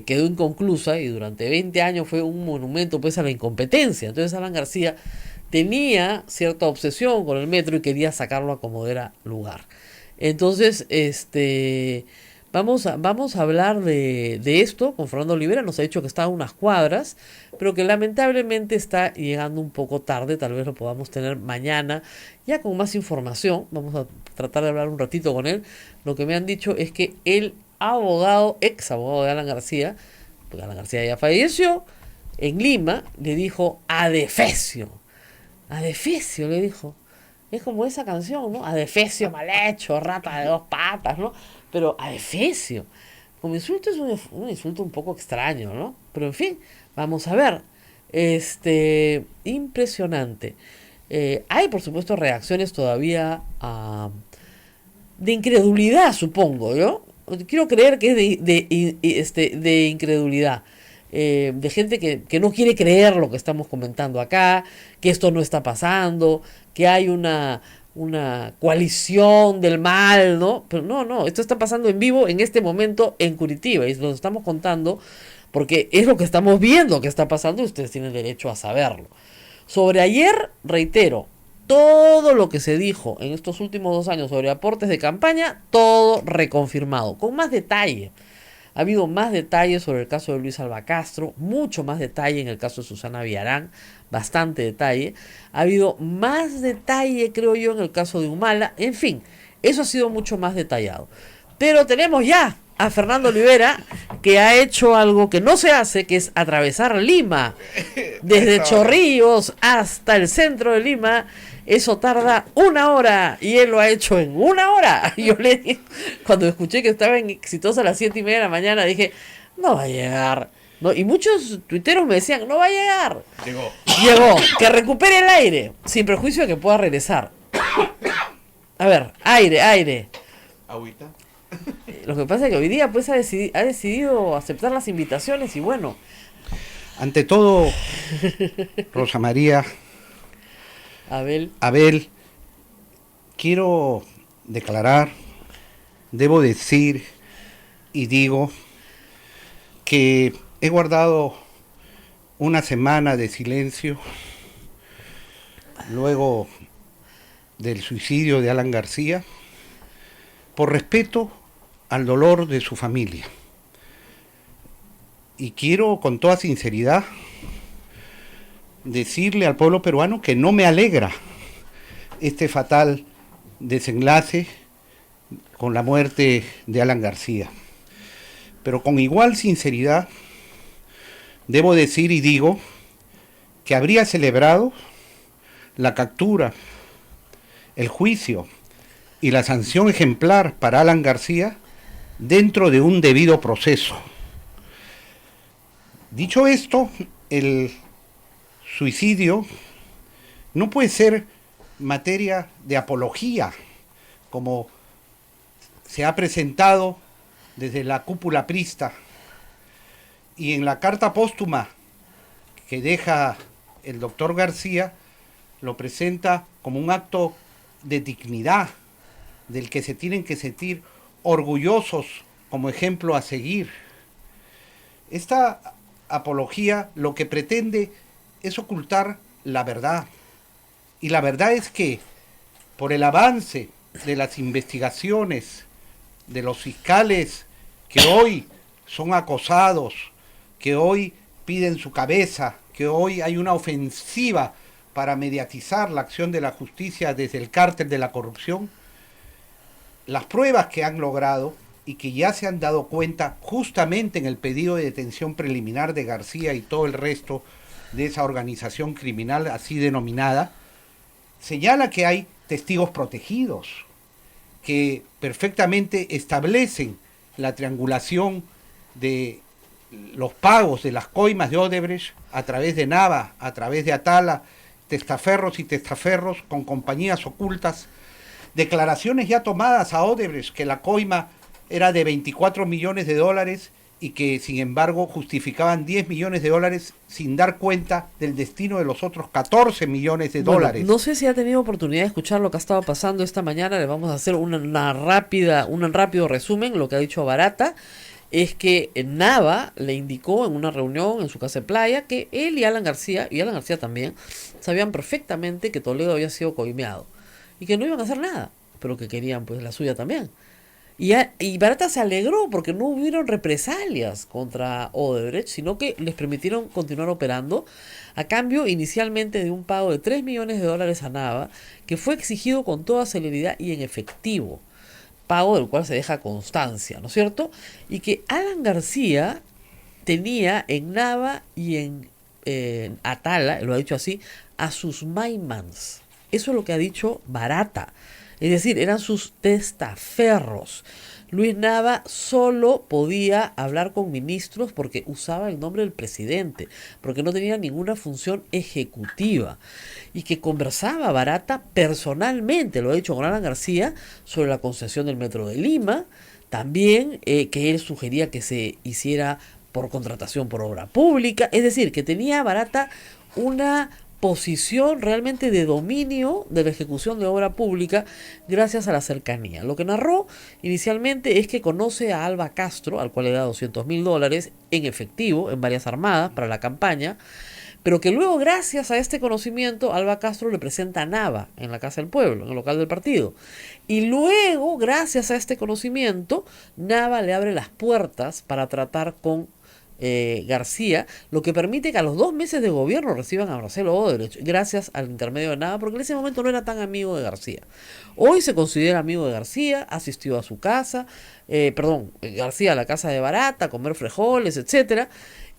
quedó inconclusa y durante 20 años fue un monumento pues a la incompetencia. Entonces Alan García tenía cierta obsesión con el metro y quería sacarlo a como diera lugar. Entonces, vamos a hablar de esto con Fernando Olivera. Nos ha dicho que está a unas cuadras, pero que lamentablemente está llegando un poco tarde. Tal vez lo podamos tener mañana ya con más información. Vamos a tratar de hablar un ratito con él. Lo que me han dicho es que el ex abogado de Alan García, porque Alan García ya falleció, en Lima, le dijo adefesio Adefesio, le dijo. Es como esa canción, ¿no? Adefesio mal hecho, rata de dos patas, ¿no? Pero adefesio, como insulto, es un insulto un poco extraño, ¿no? Pero en fin, vamos a ver. Impresionante. Hay, por supuesto, reacciones todavía de incredulidad, supongo, ¿yo? Quiero creer que es de incredulidad. De gente que no quiere creer lo que estamos comentando acá, que esto no está pasando, que hay una coalición del mal, ¿no? Pero no, esto está pasando en vivo en este momento en Curitiba y nos estamos contando porque es lo que estamos viendo que está pasando y ustedes tienen derecho a saberlo. Sobre ayer, reitero, todo lo que se dijo en estos últimos 2 años sobre aportes de campaña, todo reconfirmado, con más detalle. Ha habido más detalle sobre el caso de Luis Alba Castro, mucho más detalle en el caso de Susana Villarán, bastante detalle. Ha habido más detalle, creo yo, en el caso de Humala. En fin, eso ha sido mucho más detallado. Pero tenemos ya a Fernando Olivera, que ha hecho algo que no se hace, que es atravesar Lima, desde Chorrillos hasta el centro de Lima. Eso tarda 1 hora y él lo ha hecho en 1 hora. Yo le dije, cuando escuché que estaba en Exitosa a las 7:30 de la mañana, dije, no va a llegar. No, y muchos tuiteros me decían, no va a llegar. Llegó, que recupere el aire, sin perjuicio de que pueda regresar. A ver, aire. Agüita. Lo que pasa es que hoy día pues ha decidido aceptar las invitaciones y bueno. Ante todo, Rosa María, Abel, quiero declarar, debo decir y digo que he guardado una semana de silencio luego del suicidio de Alan García por respeto al dolor de su familia. Y quiero con toda sinceridad decirle al pueblo peruano que no me alegra este fatal desenlace con la muerte de Alan García. Pero con igual sinceridad debo decir y digo que habría celebrado la captura, el juicio y la sanción ejemplar para Alan García dentro de un debido proceso. Dicho esto, el suicidio no puede ser materia de apología, como se ha presentado desde la cúpula prista, y en la carta póstuma que deja el doctor García lo presenta como un acto de dignidad del que se tienen que sentir orgullosos como ejemplo a seguir. Esta apología lo que pretende es ocultar la verdad. Y la verdad es que por el avance de las investigaciones de los fiscales que hoy son acosados, que hoy piden su cabeza, que hoy hay una ofensiva para mediatizar la acción de la justicia desde el cártel de la corrupción, las pruebas que han logrado y que ya se han dado cuenta justamente en el pedido de detención preliminar de García y todo el resto de esa organización criminal así denominada, señala que hay testigos protegidos que perfectamente establecen la triangulación de los pagos de las coimas de Odebrecht a través de Nava, a través de Atala, testaferros y testaferros con compañías ocultas, declaraciones ya tomadas a Odebrecht que la coima era de 24 millones de dólares y que sin embargo justificaban 10 millones de dólares sin dar cuenta del destino de los otros 14 millones de dólares. No sé si ha tenido oportunidad de escuchar lo que ha estado pasando esta mañana. Le vamos a hacer un rápido resumen. Lo que ha dicho Barata es que Nava le indicó en una reunión en su casa de playa que él y Alan García también, sabían perfectamente que Toledo había sido coimeado y que no iban a hacer nada, pero que querían pues la suya también. Y Barata se alegró porque no hubieron represalias contra Odebrecht, sino que les permitieron continuar operando a cambio inicialmente de un pago de 3 millones de dólares a Nava, que fue exigido con toda celeridad y en efectivo, pago del cual se deja constancia, ¿no es cierto? Y que Alan García tenía en Nava y en Atala, lo ha dicho así, a sus maimans. Eso es lo que ha dicho Barata. Es decir, eran sus testaferros. Luis Nava solo podía hablar con ministros porque usaba el nombre del presidente, porque no tenía ninguna función ejecutiva. Y que conversaba Barata personalmente, lo ha dicho con Alan García, sobre la concesión del Metro de Lima, también que él sugería que se hiciera por contratación por obra pública. Es decir, que tenía Barata una posición realmente de dominio de la ejecución de obra pública gracias a la cercanía. Lo que narró inicialmente es que conoce a Alba Castro, al cual le da $200,000 en efectivo en varias armadas para la campaña, pero que luego, gracias a este conocimiento, Alba Castro le presenta a Nava en la Casa del Pueblo, en el local del partido. Y luego, gracias a este conocimiento, Nava le abre las puertas para tratar con García, lo que permite que a los 2 meses de gobierno reciban a Marcelo Odebrecht, gracias al intermedio de Nava, porque en ese momento no era tan amigo de García. Hoy se considera amigo de García, asistió a su casa, García a la casa de Barata, a comer frijoles, etcétera,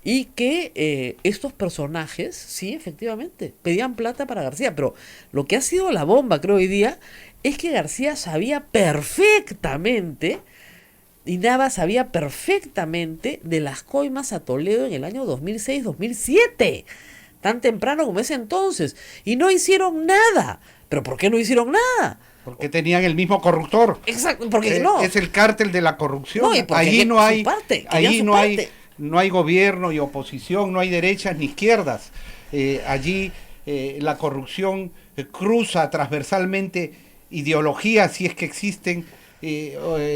y que estos personajes, sí, efectivamente, pedían plata para García, pero lo que ha sido la bomba, creo, hoy día, es que García sabía perfectamente, y Nava sabía perfectamente de las coimas a Toledo en el año 2006-2007, tan temprano como ese entonces, y no hicieron nada. ¿Pero por qué no hicieron nada? Porque tenían el mismo corruptor. Exacto, porque no. Es el cártel de la corrupción. No, y ahí no hay, ahí no hay, parte. no hay gobierno y oposición, no hay derechas ni izquierdas. Allí la corrupción cruza transversalmente ideologías, si es que existen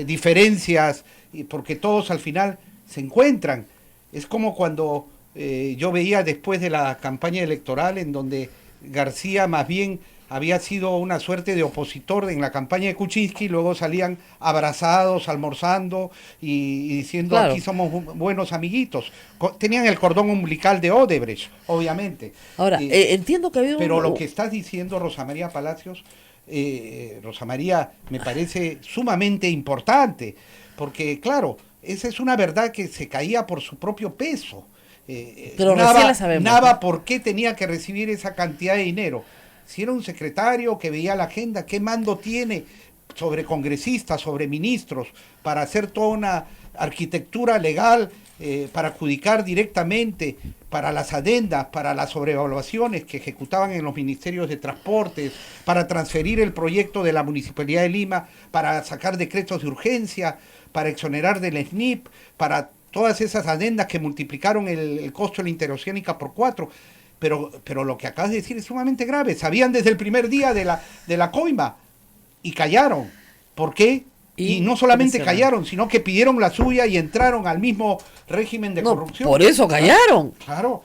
diferencias, porque todos al final se encuentran. Es como cuando yo veía después de la campaña electoral en donde García más bien había sido una suerte de opositor en la campaña de Kuczynski, luego salían abrazados, almorzando y diciendo, claro, aquí somos buenos amiguitos. Tenían el cordón umbilical de Odebrecht, obviamente. Ahora, entiendo que ha habido... Pero lo que estás diciendo, Rosa María Palacios, Rosa María, me parece sumamente importante, porque claro, esa es una verdad que se caía por su propio peso. Pero recién la sabemos. Nava, ¿por qué tenía que recibir esa cantidad de dinero? Si era un secretario que veía la agenda, ¿qué mando tiene sobre congresistas, sobre ministros, para hacer toda una arquitectura legal, para adjudicar directamente, para las adendas, para las sobrevaluaciones que ejecutaban en los ministerios de transportes, para transferir el proyecto de la Municipalidad de Lima, para sacar decretos de urgencia, para exonerar del SNIP, para todas esas adendas que multiplicaron el costo de la interoceánica por 4? Pero lo que acabas de decir es sumamente grave. Sabían desde el primer día de la coima y callaron. ¿Por qué? Y no solamente callaron, sino que pidieron la suya y entraron al mismo régimen de corrupción. Por eso callaron. Claro.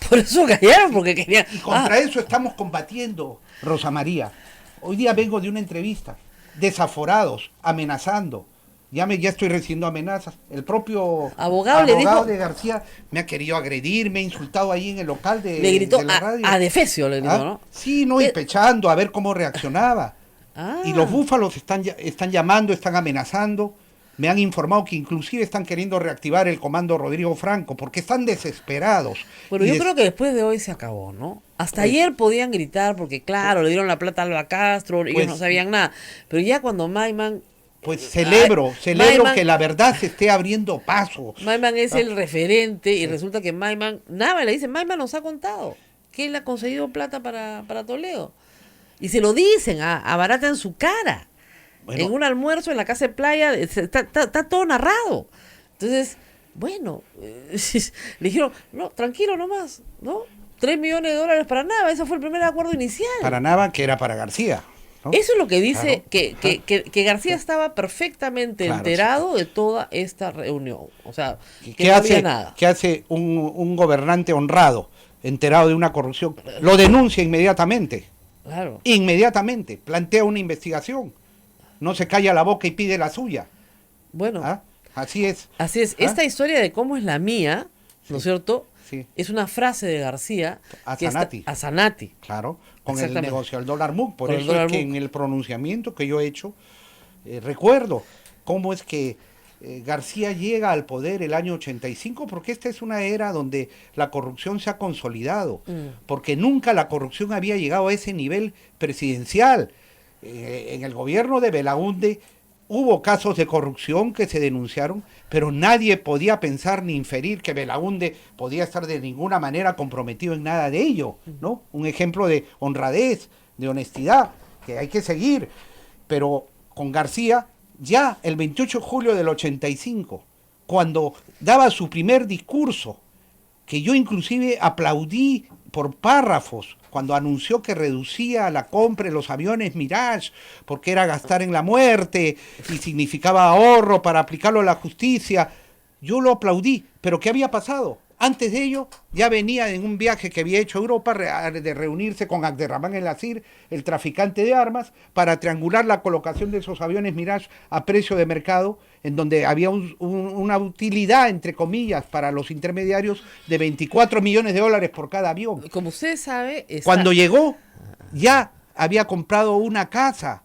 Por eso callaron, porque querían... Y contra eso estamos combatiendo, Rosa María. Hoy día vengo de una entrevista, desaforados, amenazando. Ya estoy recibiendo amenazas. El propio abogado le dijo, de García me ha querido agredir, me ha insultado ahí en el local de a la radio. A Defecio le gritó, ¿no? Sí, y pechando a ver cómo reaccionaba. Y los búfalos están llamando, están amenazando. Me han informado que inclusive están queriendo reactivar el comando Rodrigo Franco, porque están desesperados. Bueno, yo creo que después de hoy se acabó, ¿no? Hasta ayer podían gritar, porque claro, le dieron la plata a Alba Castro, ellos no sabían nada. Pero ya cuando Maiman... Pues celebro Maiman, que la verdad se esté abriendo paso. Maiman es el referente y resulta que Maiman, nada, le dice, Maiman nos ha contado que él ha conseguido plata para Toledo. Y se lo dicen a Barata en su cara. Bueno, en un almuerzo en la casa de playa, está todo narrado. Entonces, bueno, le dijeron, no, tranquilo nomás, ¿no? $3 millones para Nava, ese fue el primer acuerdo inicial. Para Nava, que era para García. ¿No? Eso es lo que dice, claro, que García estaba perfectamente enterado de toda esta reunión. O sea, que no había nada. ¿Qué hace un gobernante honrado, enterado de una corrupción? Lo denuncia inmediatamente. Claro. Inmediatamente, plantea una investigación. No se calla la boca y pide la suya. Bueno. Así es. Así es. Esta historia de cómo es la mía, ¿no es cierto? Sí. Es una frase de García. A Zanatti. A Zanatti. Claro, con el negocio del dólar MUC. Por eso es que en el pronunciamiento que yo he hecho, recuerdo cómo es que García llega al poder el año 85 porque esta es una era donde la corrupción se ha consolidado, porque nunca la corrupción había llegado a ese nivel presidencial. En el gobierno de Belaúnde hubo casos de corrupción que se denunciaron, pero nadie podía pensar ni inferir que Belaúnde podía estar de ninguna manera comprometido en nada de ello, ¿no? Un ejemplo de honradez, de honestidad, que hay que seguir. Pero con García, ya el 28 de julio del 85, cuando daba su primer discurso, que yo inclusive aplaudí por párrafos, cuando anunció que reducía la compra de los aviones Mirage, porque era gastar en la muerte y significaba ahorro para aplicarlo a la justicia, yo lo aplaudí. ¿Pero qué había pasado? Antes de ello, ya venía en un viaje que había hecho a Europa de reunirse con Abderramán El Asir, el traficante de armas, para triangular la colocación de esos aviones Mirage a precio de mercado, en donde había una utilidad, entre comillas, para los intermediarios de 24 millones de dólares por cada avión. Como usted sabe... Cuando llegó, ya había comprado una casa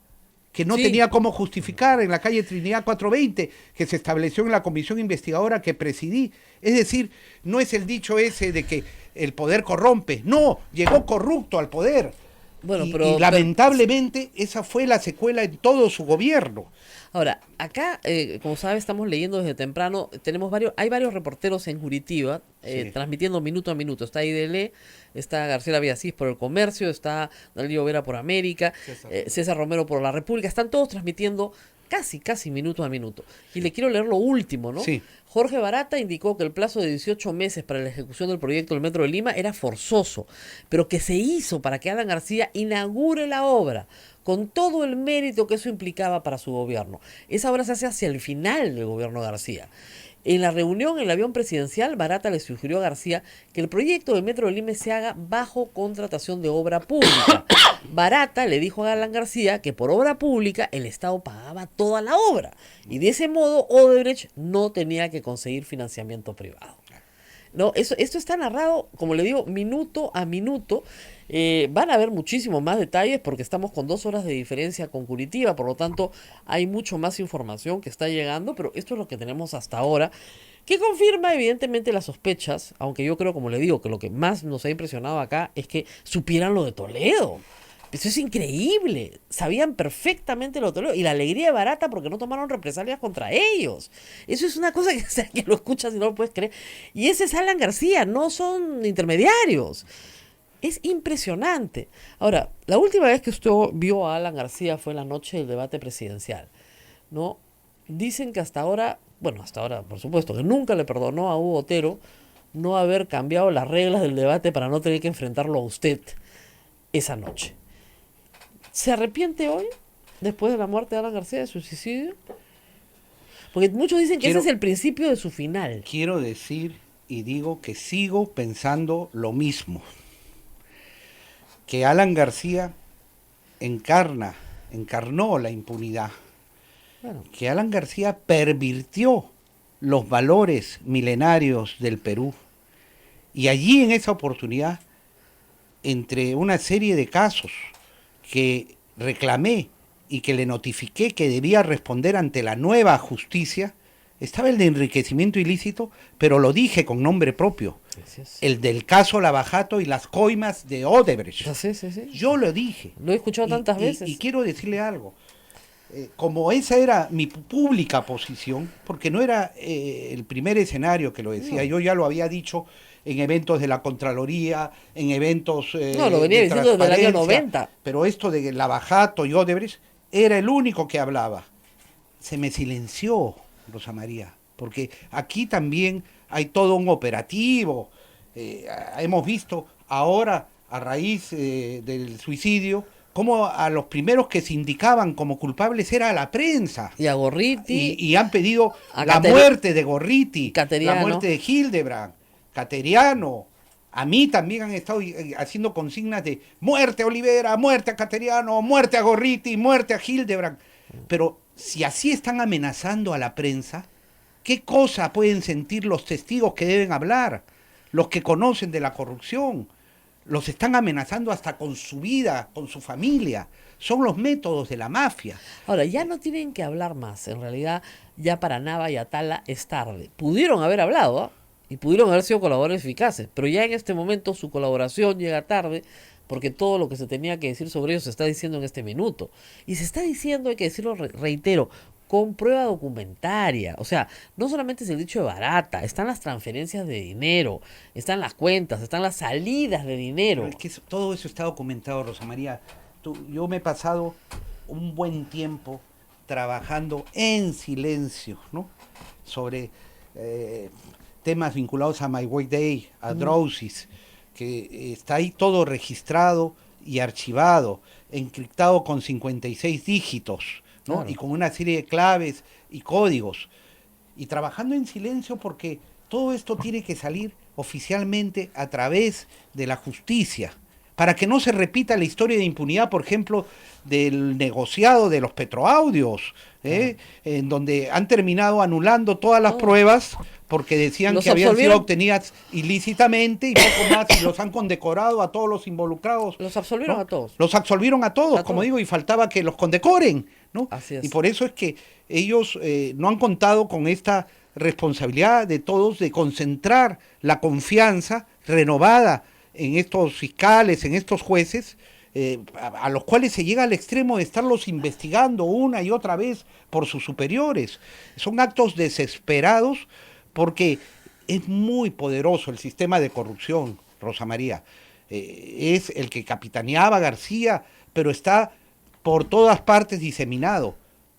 que no Sí. tenía cómo justificar en la calle Trinidad 420, que se estableció en la comisión investigadora que presidí. Es decir, no es el dicho ese de que el poder corrompe, no, llegó corrupto al poder. Bueno, y pero lamentablemente esa fue la secuela en todo su gobierno. Ahora, acá, como sabe, estamos leyendo desde temprano, hay varios reporteros en Curitiba, Sí. transmitiendo minuto a minuto. Está IDL, está García Villasís por El Comercio, está Dalío Vera por América, César Romero por La República, están todos transmitiendo casi minuto a minuto. Y le quiero leer lo último, ¿no? Sí. Jorge Barata indicó que el plazo de 18 meses para la ejecución del proyecto del Metro de Lima era forzoso, pero que se hizo para que Alan García inaugure la obra, con todo el mérito que eso implicaba para su gobierno. Esa obra se hace hacia el final del gobierno García. En la reunión en el avión presidencial, Barata le sugirió a García que el proyecto del Metro de Lima se haga bajo contratación de obra pública. Barata le dijo a Alan García que por obra pública el Estado pagaba toda la obra y de ese modo Odebrecht no tenía que conseguir financiamiento privado. No, esto está narrado, como le digo, minuto a minuto. Van a haber muchísimos más detalles porque estamos con 2 horas de diferencia con Curitiba, por lo tanto hay mucho más información que está llegando, pero esto es lo que tenemos hasta ahora, que confirma evidentemente las sospechas, aunque yo creo, como le digo, que lo que más nos ha impresionado acá es que supieran lo de Toledo. Eso es increíble. Sabían perfectamente lo de Toledo y la alegría de Barata porque no tomaron represalias contra ellos. Eso es una cosa que, o sea, que lo escuchas y no lo puedes creer. Y ese es Alan García, no son intermediarios. Es impresionante. Ahora, la última vez que usted vio a Alan García fue en la noche del debate presidencial, ¿no? Dicen que hasta ahora, por supuesto, que nunca le perdonó a Hugo Otero no haber cambiado las reglas del debate para no tener que enfrentarlo a usted esa noche. ¿Se arrepiente hoy, después de la muerte de Alan García, de su suicidio? Porque muchos dicen que ese es el principio de su final. Quiero decir y digo que sigo pensando lo mismo. Que Alan García encarnó la impunidad. Bueno, Que Alan García pervirtió los valores milenarios del Perú. Y allí en esa oportunidad, entre una serie de casos que reclamé y que le notifiqué que debía responder ante la nueva justicia, estaba el de enriquecimiento ilícito, pero lo dije con nombre propio. gracias. El del caso Lavajato y las coimas de Odebrecht. Sí. Yo lo dije. Lo he escuchado tantas veces. Y quiero decirle algo. Como esa era mi pública posición, porque no era el primer escenario que lo decía, yo ya lo había dicho en eventos de la Contraloría, en eventos No, lo venía de diciendo desde el año transparencia, 90. pero esto de Lavajato y Odebrecht era el único que hablaba. Se me silenció, Rosa María, porque aquí también hay todo un operativo. Hemos visto ahora, a raíz del suicidio, cómo a los primeros que se indicaban como culpables era a la prensa. Y a Gorriti. Y han pedido a la muerte de Gorriti, Cateriano. la muerte de Hildebrand, Cateriano. A mí también han estado haciendo consignas de muerte a Olivera, muerte a Cateriano, muerte a Gorriti, muerte a Hildebrand. Pero si así están amenazando a la prensa, ¿qué cosa pueden sentir los testigos que deben hablar? Los que conocen de la corrupción, los están amenazando hasta con su vida, con su familia. Son los métodos de la mafia. Ahora, ya no tienen que hablar más. En realidad, ya para Nava y Atala es tarde. Pudieron haber hablado, ¿ah? Y pudieron haber sido colaboradores eficaces, pero ya en este momento su colaboración llega tarde porque todo lo que se tenía que decir sobre ellos se está diciendo en este minuto. Y se está diciendo, hay que decirlo, reitero, con prueba documentaria. O sea, no solamente es el dicho de Barata, están las transferencias de dinero, están las cuentas, están las salidas de dinero. Pero es que todo eso está documentado, Rosa María. Yo me he pasado un buen tiempo trabajando en silencio, ¿no? Sobre temas vinculados a My Way Day, a Drowsys, que está ahí todo registrado y archivado, encriptado con 56 dígitos, ¿no? Claro. Y con una serie de claves y códigos. Y trabajando en silencio porque todo esto tiene que salir oficialmente a través de la justicia, para que no se repita la historia de impunidad, por ejemplo, del negociado de los petroaudios, en donde han terminado anulando todas las pruebas porque decían Los que habían sido absolvieron. obtenidas ilícitamente y poco más, y los han condecorado a todos los involucrados. Los absolvieron ¿no? a todos. Los absolvieron a todos, A como todos. digo, y faltaba que los condecoren, ¿no? Así es. Y por eso es que ellos no han contado con esta responsabilidad de todos de concentrar la confianza renovada en estos fiscales, en estos jueces, a los cuales se llega al extremo de estarlos investigando una y otra vez por sus superiores. Son actos desesperados porque es muy poderoso el sistema de corrupción, Rosa María. Es el que capitaneaba García, pero está por todas partes diseminado.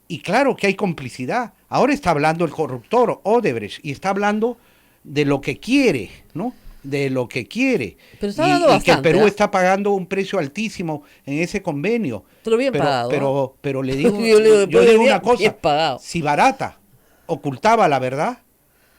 Y claro que hay complicidad. Ahora está hablando el corruptor Odebrecht y está hablando de lo que quiere, ¿no? De lo que quiere. Pero está hablando y que el bastante, Perú ¿ah? está pagando un precio altísimo en ese convenio. Pero bien pagado, Pero le digo, Yo le digo, yo digo bien- una cosa, bien pagado. si Barata ocultaba la verdad,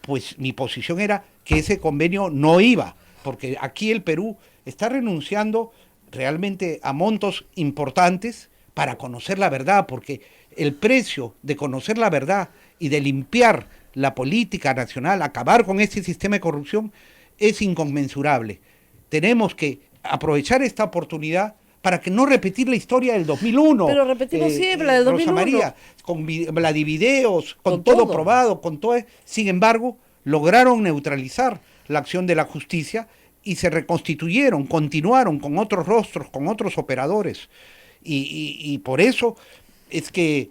pues mi posición era que ese convenio no iba, porque aquí el Perú está renunciando realmente a montos importantes para conocer la verdad, porque el precio de conocer la verdad y de limpiar la política nacional, acabar con este sistema de corrupción, es inconmensurable. Tenemos que aprovechar esta oportunidad para que no repetir la historia del 2001. Pero repetimos siempre la del 2001. Rosa María, con Vladivideos, con Con todo todo. probado, con todo. Sin embargo, lograron neutralizar la acción de la justicia y se reconstituyeron, continuaron con otros rostros, con otros operadores. Y por eso es que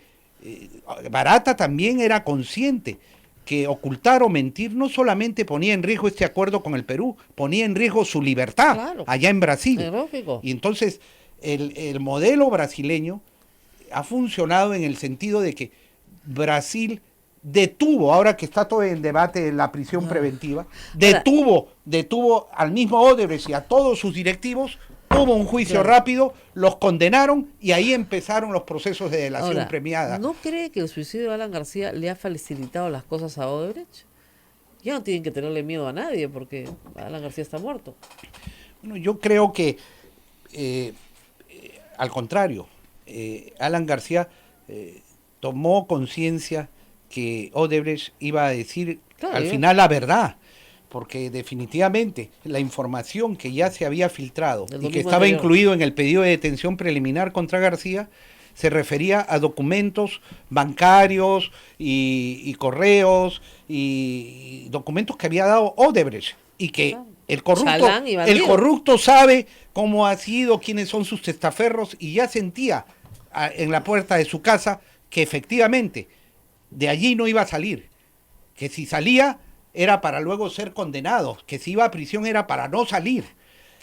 Barata también era consciente que ocultar o mentir no solamente ponía en riesgo este acuerdo con el Perú, ponía en riesgo su libertad Claro. allá en Brasil. Es lógico. Y entonces el modelo brasileño ha funcionado en el sentido de que Brasil detuvo, ahora que está todo en debate la prisión preventiva, detuvo al mismo Odebrecht y a todos sus directivos, hubo un juicio Claro. rápido, los condenaron y ahí empezaron los procesos de delación Ahora, premiada. ¿no cree que el suicidio de Alan García le ha facilitado las cosas a Odebrecht? Ya no tienen que tenerle miedo a nadie porque Alan García está muerto. Bueno, yo creo que, al contrario, Alan García tomó conciencia que Odebrecht iba a decir Claro, al yo- final la verdad, porque definitivamente la información que ya se había filtrado Del y que domingo estaba anterior. incluido en el pedido de detención preliminar contra García se refería a documentos bancarios y correos y documentos que había dado Odebrecht y que Claro. el corrupto, Chalán y bandido. el corrupto sabe cómo ha sido, quiénes son sus testaferros y ya sentía en la puerta de su casa que efectivamente de allí no iba a salir, que si salía era para luego ser condenado, que si iba a prisión era para no salir.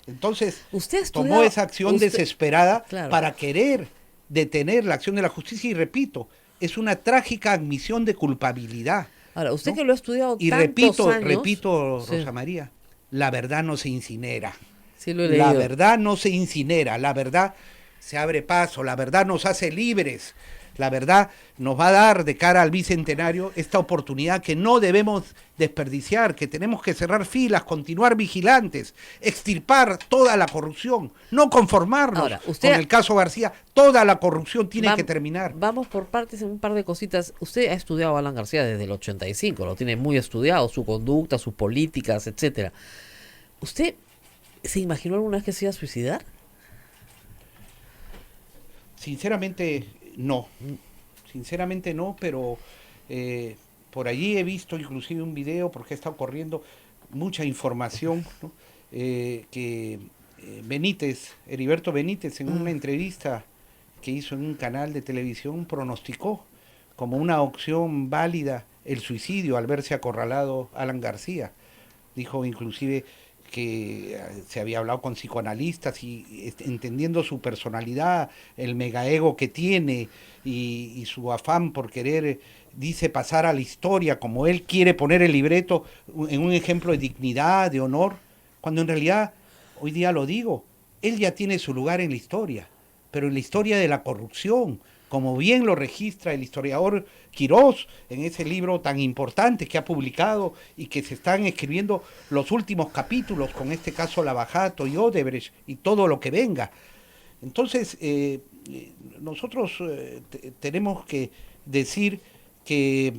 Entonces Usted ha tomó estudiado- esa acción usted- desesperada Claro. para querer detener la acción de la justicia y repito, es una trágica admisión de culpabilidad. Ahora, usted ¿no? que lo ha estudiado Y tantos años... repito, Sí. Rosa María, la verdad no se incinera. Sí, lo he La leído. verdad no se incinera, la verdad se abre paso, la verdad nos hace libres, la verdad nos va a dar de cara al bicentenario esta oportunidad que no debemos desperdiciar, que tenemos que cerrar filas, continuar vigilantes, extirpar toda la corrupción, no conformarnos Ahora, usted- con el caso García, toda la corrupción tiene Vam- que terminar. Vamos por partes en un par de cositas. Usted ha estudiado a Alan García desde el 85, lo tiene muy estudiado, su conducta, sus políticas, etcétera. Usted ¿Se imaginó alguna vez que se iba a suicidar? Sinceramente no, sinceramente no, pero por allí he visto inclusive un video, porque ha estado corriendo mucha información, ¿no? Que Heriberto Benítez, en una entrevista que hizo en un canal de televisión, pronosticó como una opción válida el suicidio al verse acorralado Alan García. Dijo inclusive que se había hablado con psicoanalistas y entendiendo su personalidad, el megaego que tiene y su afán por querer, dice, pasar a la historia, como él quiere poner el libreto en un ejemplo de dignidad, de honor, cuando en realidad, hoy día lo digo, él ya tiene su lugar en la historia, pero en la historia de la corrupción, como bien lo registra el historiador Quirós en ese libro tan importante que ha publicado y que se están escribiendo los últimos capítulos, con este caso Lavajato y Odebrecht y todo lo que venga. Entonces, nosotros tenemos que decir que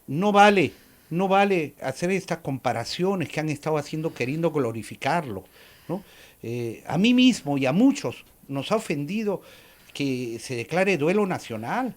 no vale hacer estas comparaciones que han estado haciendo queriendo glorificarlo, ¿no? A mí mismo y a muchos nos ha ofendido que se declare duelo nacional.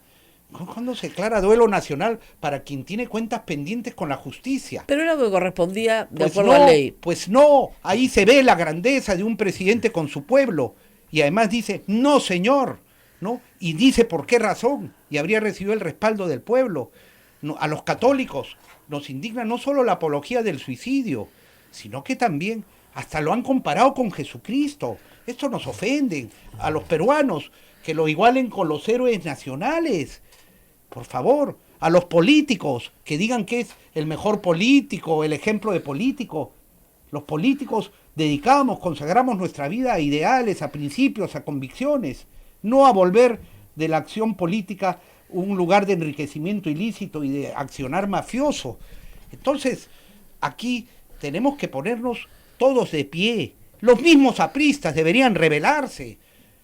¿Cuándo se declara duelo nacional para quien tiene cuentas pendientes con la justicia? Pero era lo que correspondía de Pues acuerdo no, a ley. pues no, ahí se ve la grandeza de un presidente con su pueblo. Y además dice, no señor, ¿no? Y dice por qué razón, y habría recibido el respaldo del pueblo. No, a los católicos nos indigna no solo la apología del suicidio, sino que también hasta lo han comparado con Jesucristo. Esto nos ofende. A los peruanos, que lo igualen con los héroes nacionales. Por favor, a los políticos, que digan que es el mejor político, el ejemplo de político. Los políticos dedicamos, consagramos nuestra vida a ideales, a principios, a convicciones, no a volver de la acción política un lugar de enriquecimiento ilícito y de accionar mafioso. Entonces, aquí tenemos que ponernos todos de pie. Los mismos apristas deberían rebelarse.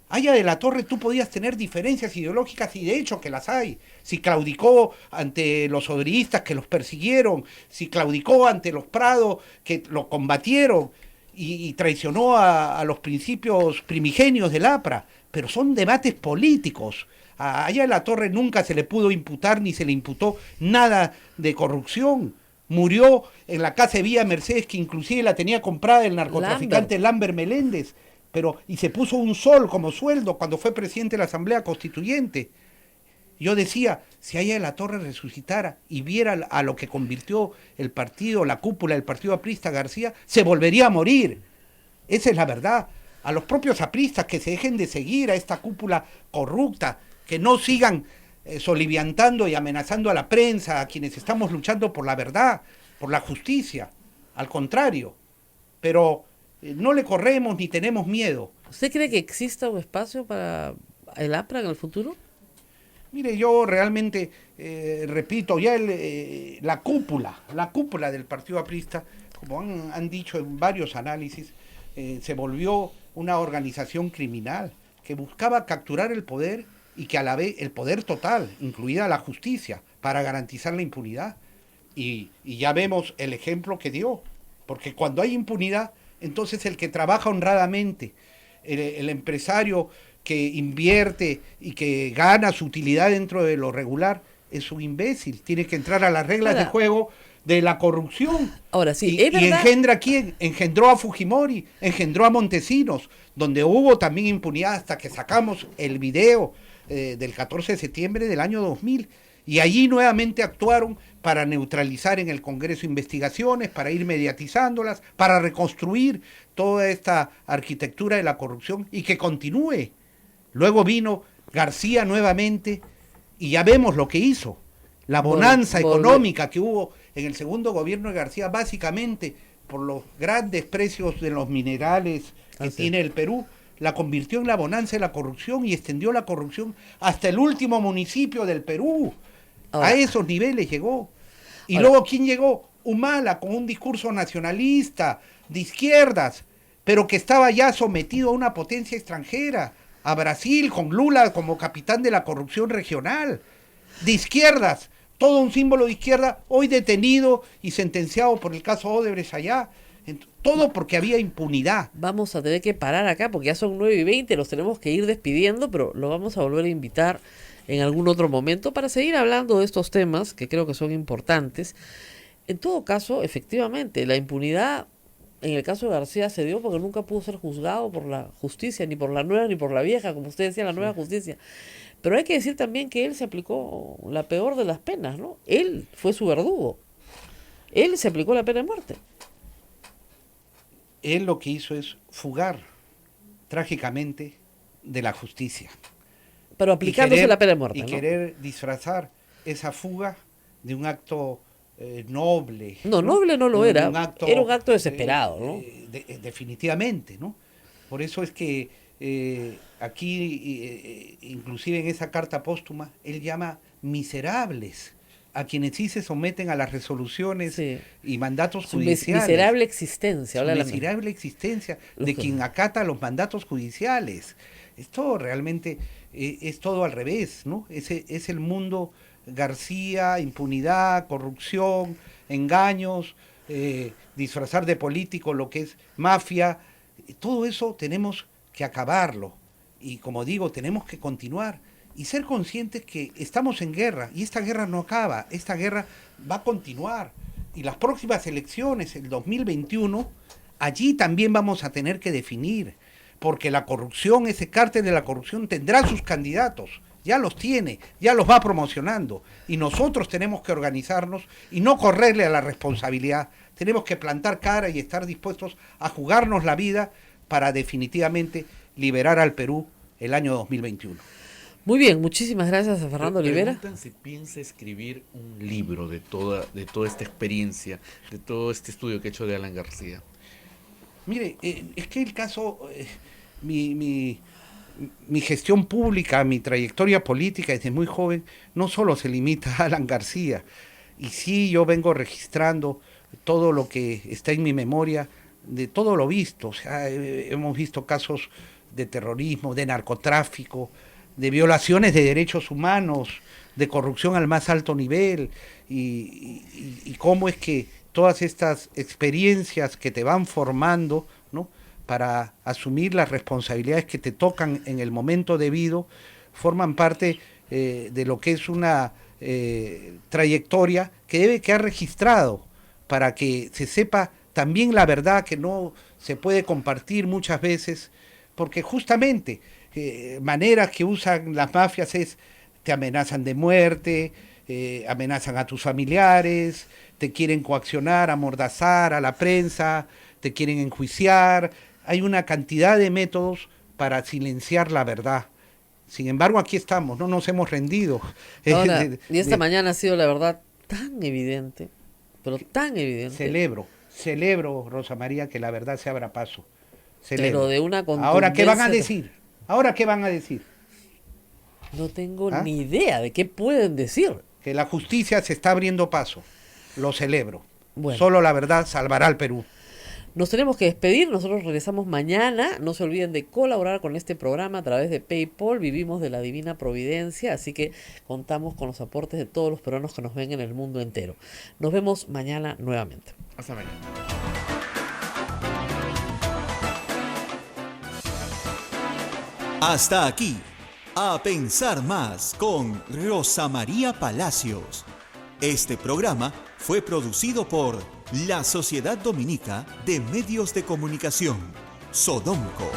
Allá de la Torre tú podías tener diferencias ideológicas y de hecho que las hay. Si claudicó ante los odristas que los persiguieron, si claudicó ante los Prado que lo combatieron y traicionó a los principios primigenios del APRA, pero son debates políticos. A Allá de la Torre nunca se le pudo imputar ni se le imputó nada de corrupción. Murió en la casa de Villa Mercedes, que inclusive la tenía comprada el narcotraficante Lambert Meléndez, y se puso un sol como sueldo cuando fue presidente de la Asamblea Constituyente. Yo decía, si Allá de la Torre resucitara y viera a lo que convirtió el partido, la cúpula del partido aprista García, se volvería a morir. Esa es la verdad. A los propios apristas que se dejen de seguir a esta cúpula corrupta, que no sigan soliviantando y amenazando a la prensa, a quienes estamos luchando por la verdad, por la justicia. Al contrario, pero no le corremos ni tenemos miedo. ¿Usted cree que exista un espacio para el APRA en el futuro? Mire, yo realmente, repito, ya la cúpula del partido aprista, como han dicho en varios análisis, se volvió una organización criminal que buscaba capturar el poder y que a la vez el poder total, incluida la justicia, para garantizar la impunidad. Y ya vemos el ejemplo que dio, porque cuando hay impunidad, entonces el que trabaja honradamente, el empresario que invierte y que gana su utilidad dentro de lo regular, es un imbécil, tiene que entrar a las reglas de juego de la corrupción. Ahora sí, y engendra a quién, engendró a Fujimori, engendró a Montesinos, donde hubo también impunidad hasta que sacamos el video del 14 de septiembre del año 2000, y allí nuevamente actuaron para neutralizar en el Congreso investigaciones, para ir mediatizándolas, para reconstruir toda esta arquitectura de la corrupción y que continúe. Luego vino García nuevamente y ya vemos lo que hizo. La bonanza económica que hubo en el segundo gobierno de García, básicamente por los grandes precios de los minerales que tiene el Perú, la convirtió en la bonanza de la corrupción y extendió la corrupción hasta el último municipio del Perú. A esos niveles llegó. Y luego, ¿quién llegó? Humala, con un discurso nacionalista, de izquierdas, pero que estaba ya sometido a una potencia extranjera, a Brasil, con Lula como capitán de la corrupción regional, de izquierdas, todo un símbolo de izquierda, hoy detenido y sentenciado por el caso Odebrecht allá. Todo porque había impunidad. Vamos a tener que parar acá porque ya son 9:20, los tenemos que ir despidiendo, pero lo vamos a volver a invitar en algún otro momento para seguir hablando de estos temas que creo que son importantes. En todo caso, efectivamente, la impunidad en el caso de García se dio porque nunca pudo ser juzgado por la justicia, ni por la nueva ni por la vieja, como usted decía, la nueva justicia. Pero hay que decir también que él se aplicó la peor de las penas, ¿no? Él fue su verdugo. Él se aplicó la pena de muerte. Él lo que hizo es fugar trágicamente de la justicia. Pero aplicándose la pena de muerte, Y ¿no? querer disfrazar esa fuga de un acto noble. No, noble no lo era. Era un acto desesperado, ¿no? Definitivamente, ¿no? Por eso es que aquí, inclusive en esa carta póstuma, él llama miserables a quienes sí se someten a las resoluciones y mandatos judiciales. Miserable existencia. Miserable existencia de quien acata los mandatos judiciales. Esto realmente es todo al revés, ¿no? Es el mundo García, impunidad, corrupción, engaños, disfrazar de político lo que es mafia. Todo eso tenemos que acabarlo. Y como digo, tenemos que continuar y ser conscientes que estamos en guerra y esta guerra no acaba, esta guerra va a continuar. Y las próximas elecciones, el 2021, allí también vamos a tener que definir, porque la corrupción, ese cártel de la corrupción tendrá sus candidatos, ya los tiene, ya los va promocionando, y nosotros tenemos que organizarnos y no correrle a la responsabilidad, tenemos que plantar cara y estar dispuestos a jugarnos la vida para definitivamente liberar al Perú el año 2021. Muy bien, muchísimas gracias a Fernando Olivera. Preguntan si piensa escribir un libro de toda esta experiencia, de todo este estudio que ha hecho de Alan García. Mire, es que el caso, mi gestión pública, mi trayectoria política desde muy joven, no solo se limita a Alan García. Y sí, yo vengo registrando todo lo que está en mi memoria, de todo lo visto. O sea, hemos visto casos de terrorismo, de narcotráfico, de violaciones de derechos humanos, de corrupción al más alto nivel, y cómo es que todas estas experiencias que te van formando, ¿no?, para asumir las responsabilidades que te tocan en el momento debido, forman parte de lo que es una trayectoria que debe quedar registrado para que se sepa también la verdad que no se puede compartir muchas veces, porque justamente maneras que usan las mafias es te amenazan de muerte, amenazan a tus familiares, te quieren coaccionar, amordazar a la prensa, te quieren enjuiciar. Hay una cantidad de métodos para silenciar la verdad. Sin embargo, aquí estamos, no nos hemos rendido. Ahora, y esta mañana ha sido la verdad tan evidente, pero tan evidente. Celebro, Rosa María, que la verdad se abra paso. Celebro. Pero de una contundencia. ¿Ahora qué van a decir? ¿Ahora qué van a decir? No tengo ni idea de qué pueden decir. Que la justicia se está abriendo paso. Lo celebro. Bueno. Solo la verdad salvará al Perú. Nos tenemos que despedir, nosotros regresamos mañana. No se olviden de colaborar con este programa a través de PayPal. Vivimos de la divina providencia, así que contamos con los aportes de todos los peruanos que nos ven en el mundo entero. Nos vemos mañana nuevamente. Hasta mañana. Hasta aquí, A Pensar Más con Rosa María Palacios. Este programa fue producido por la Sociedad Dominica de Medios de Comunicación, Sodomco.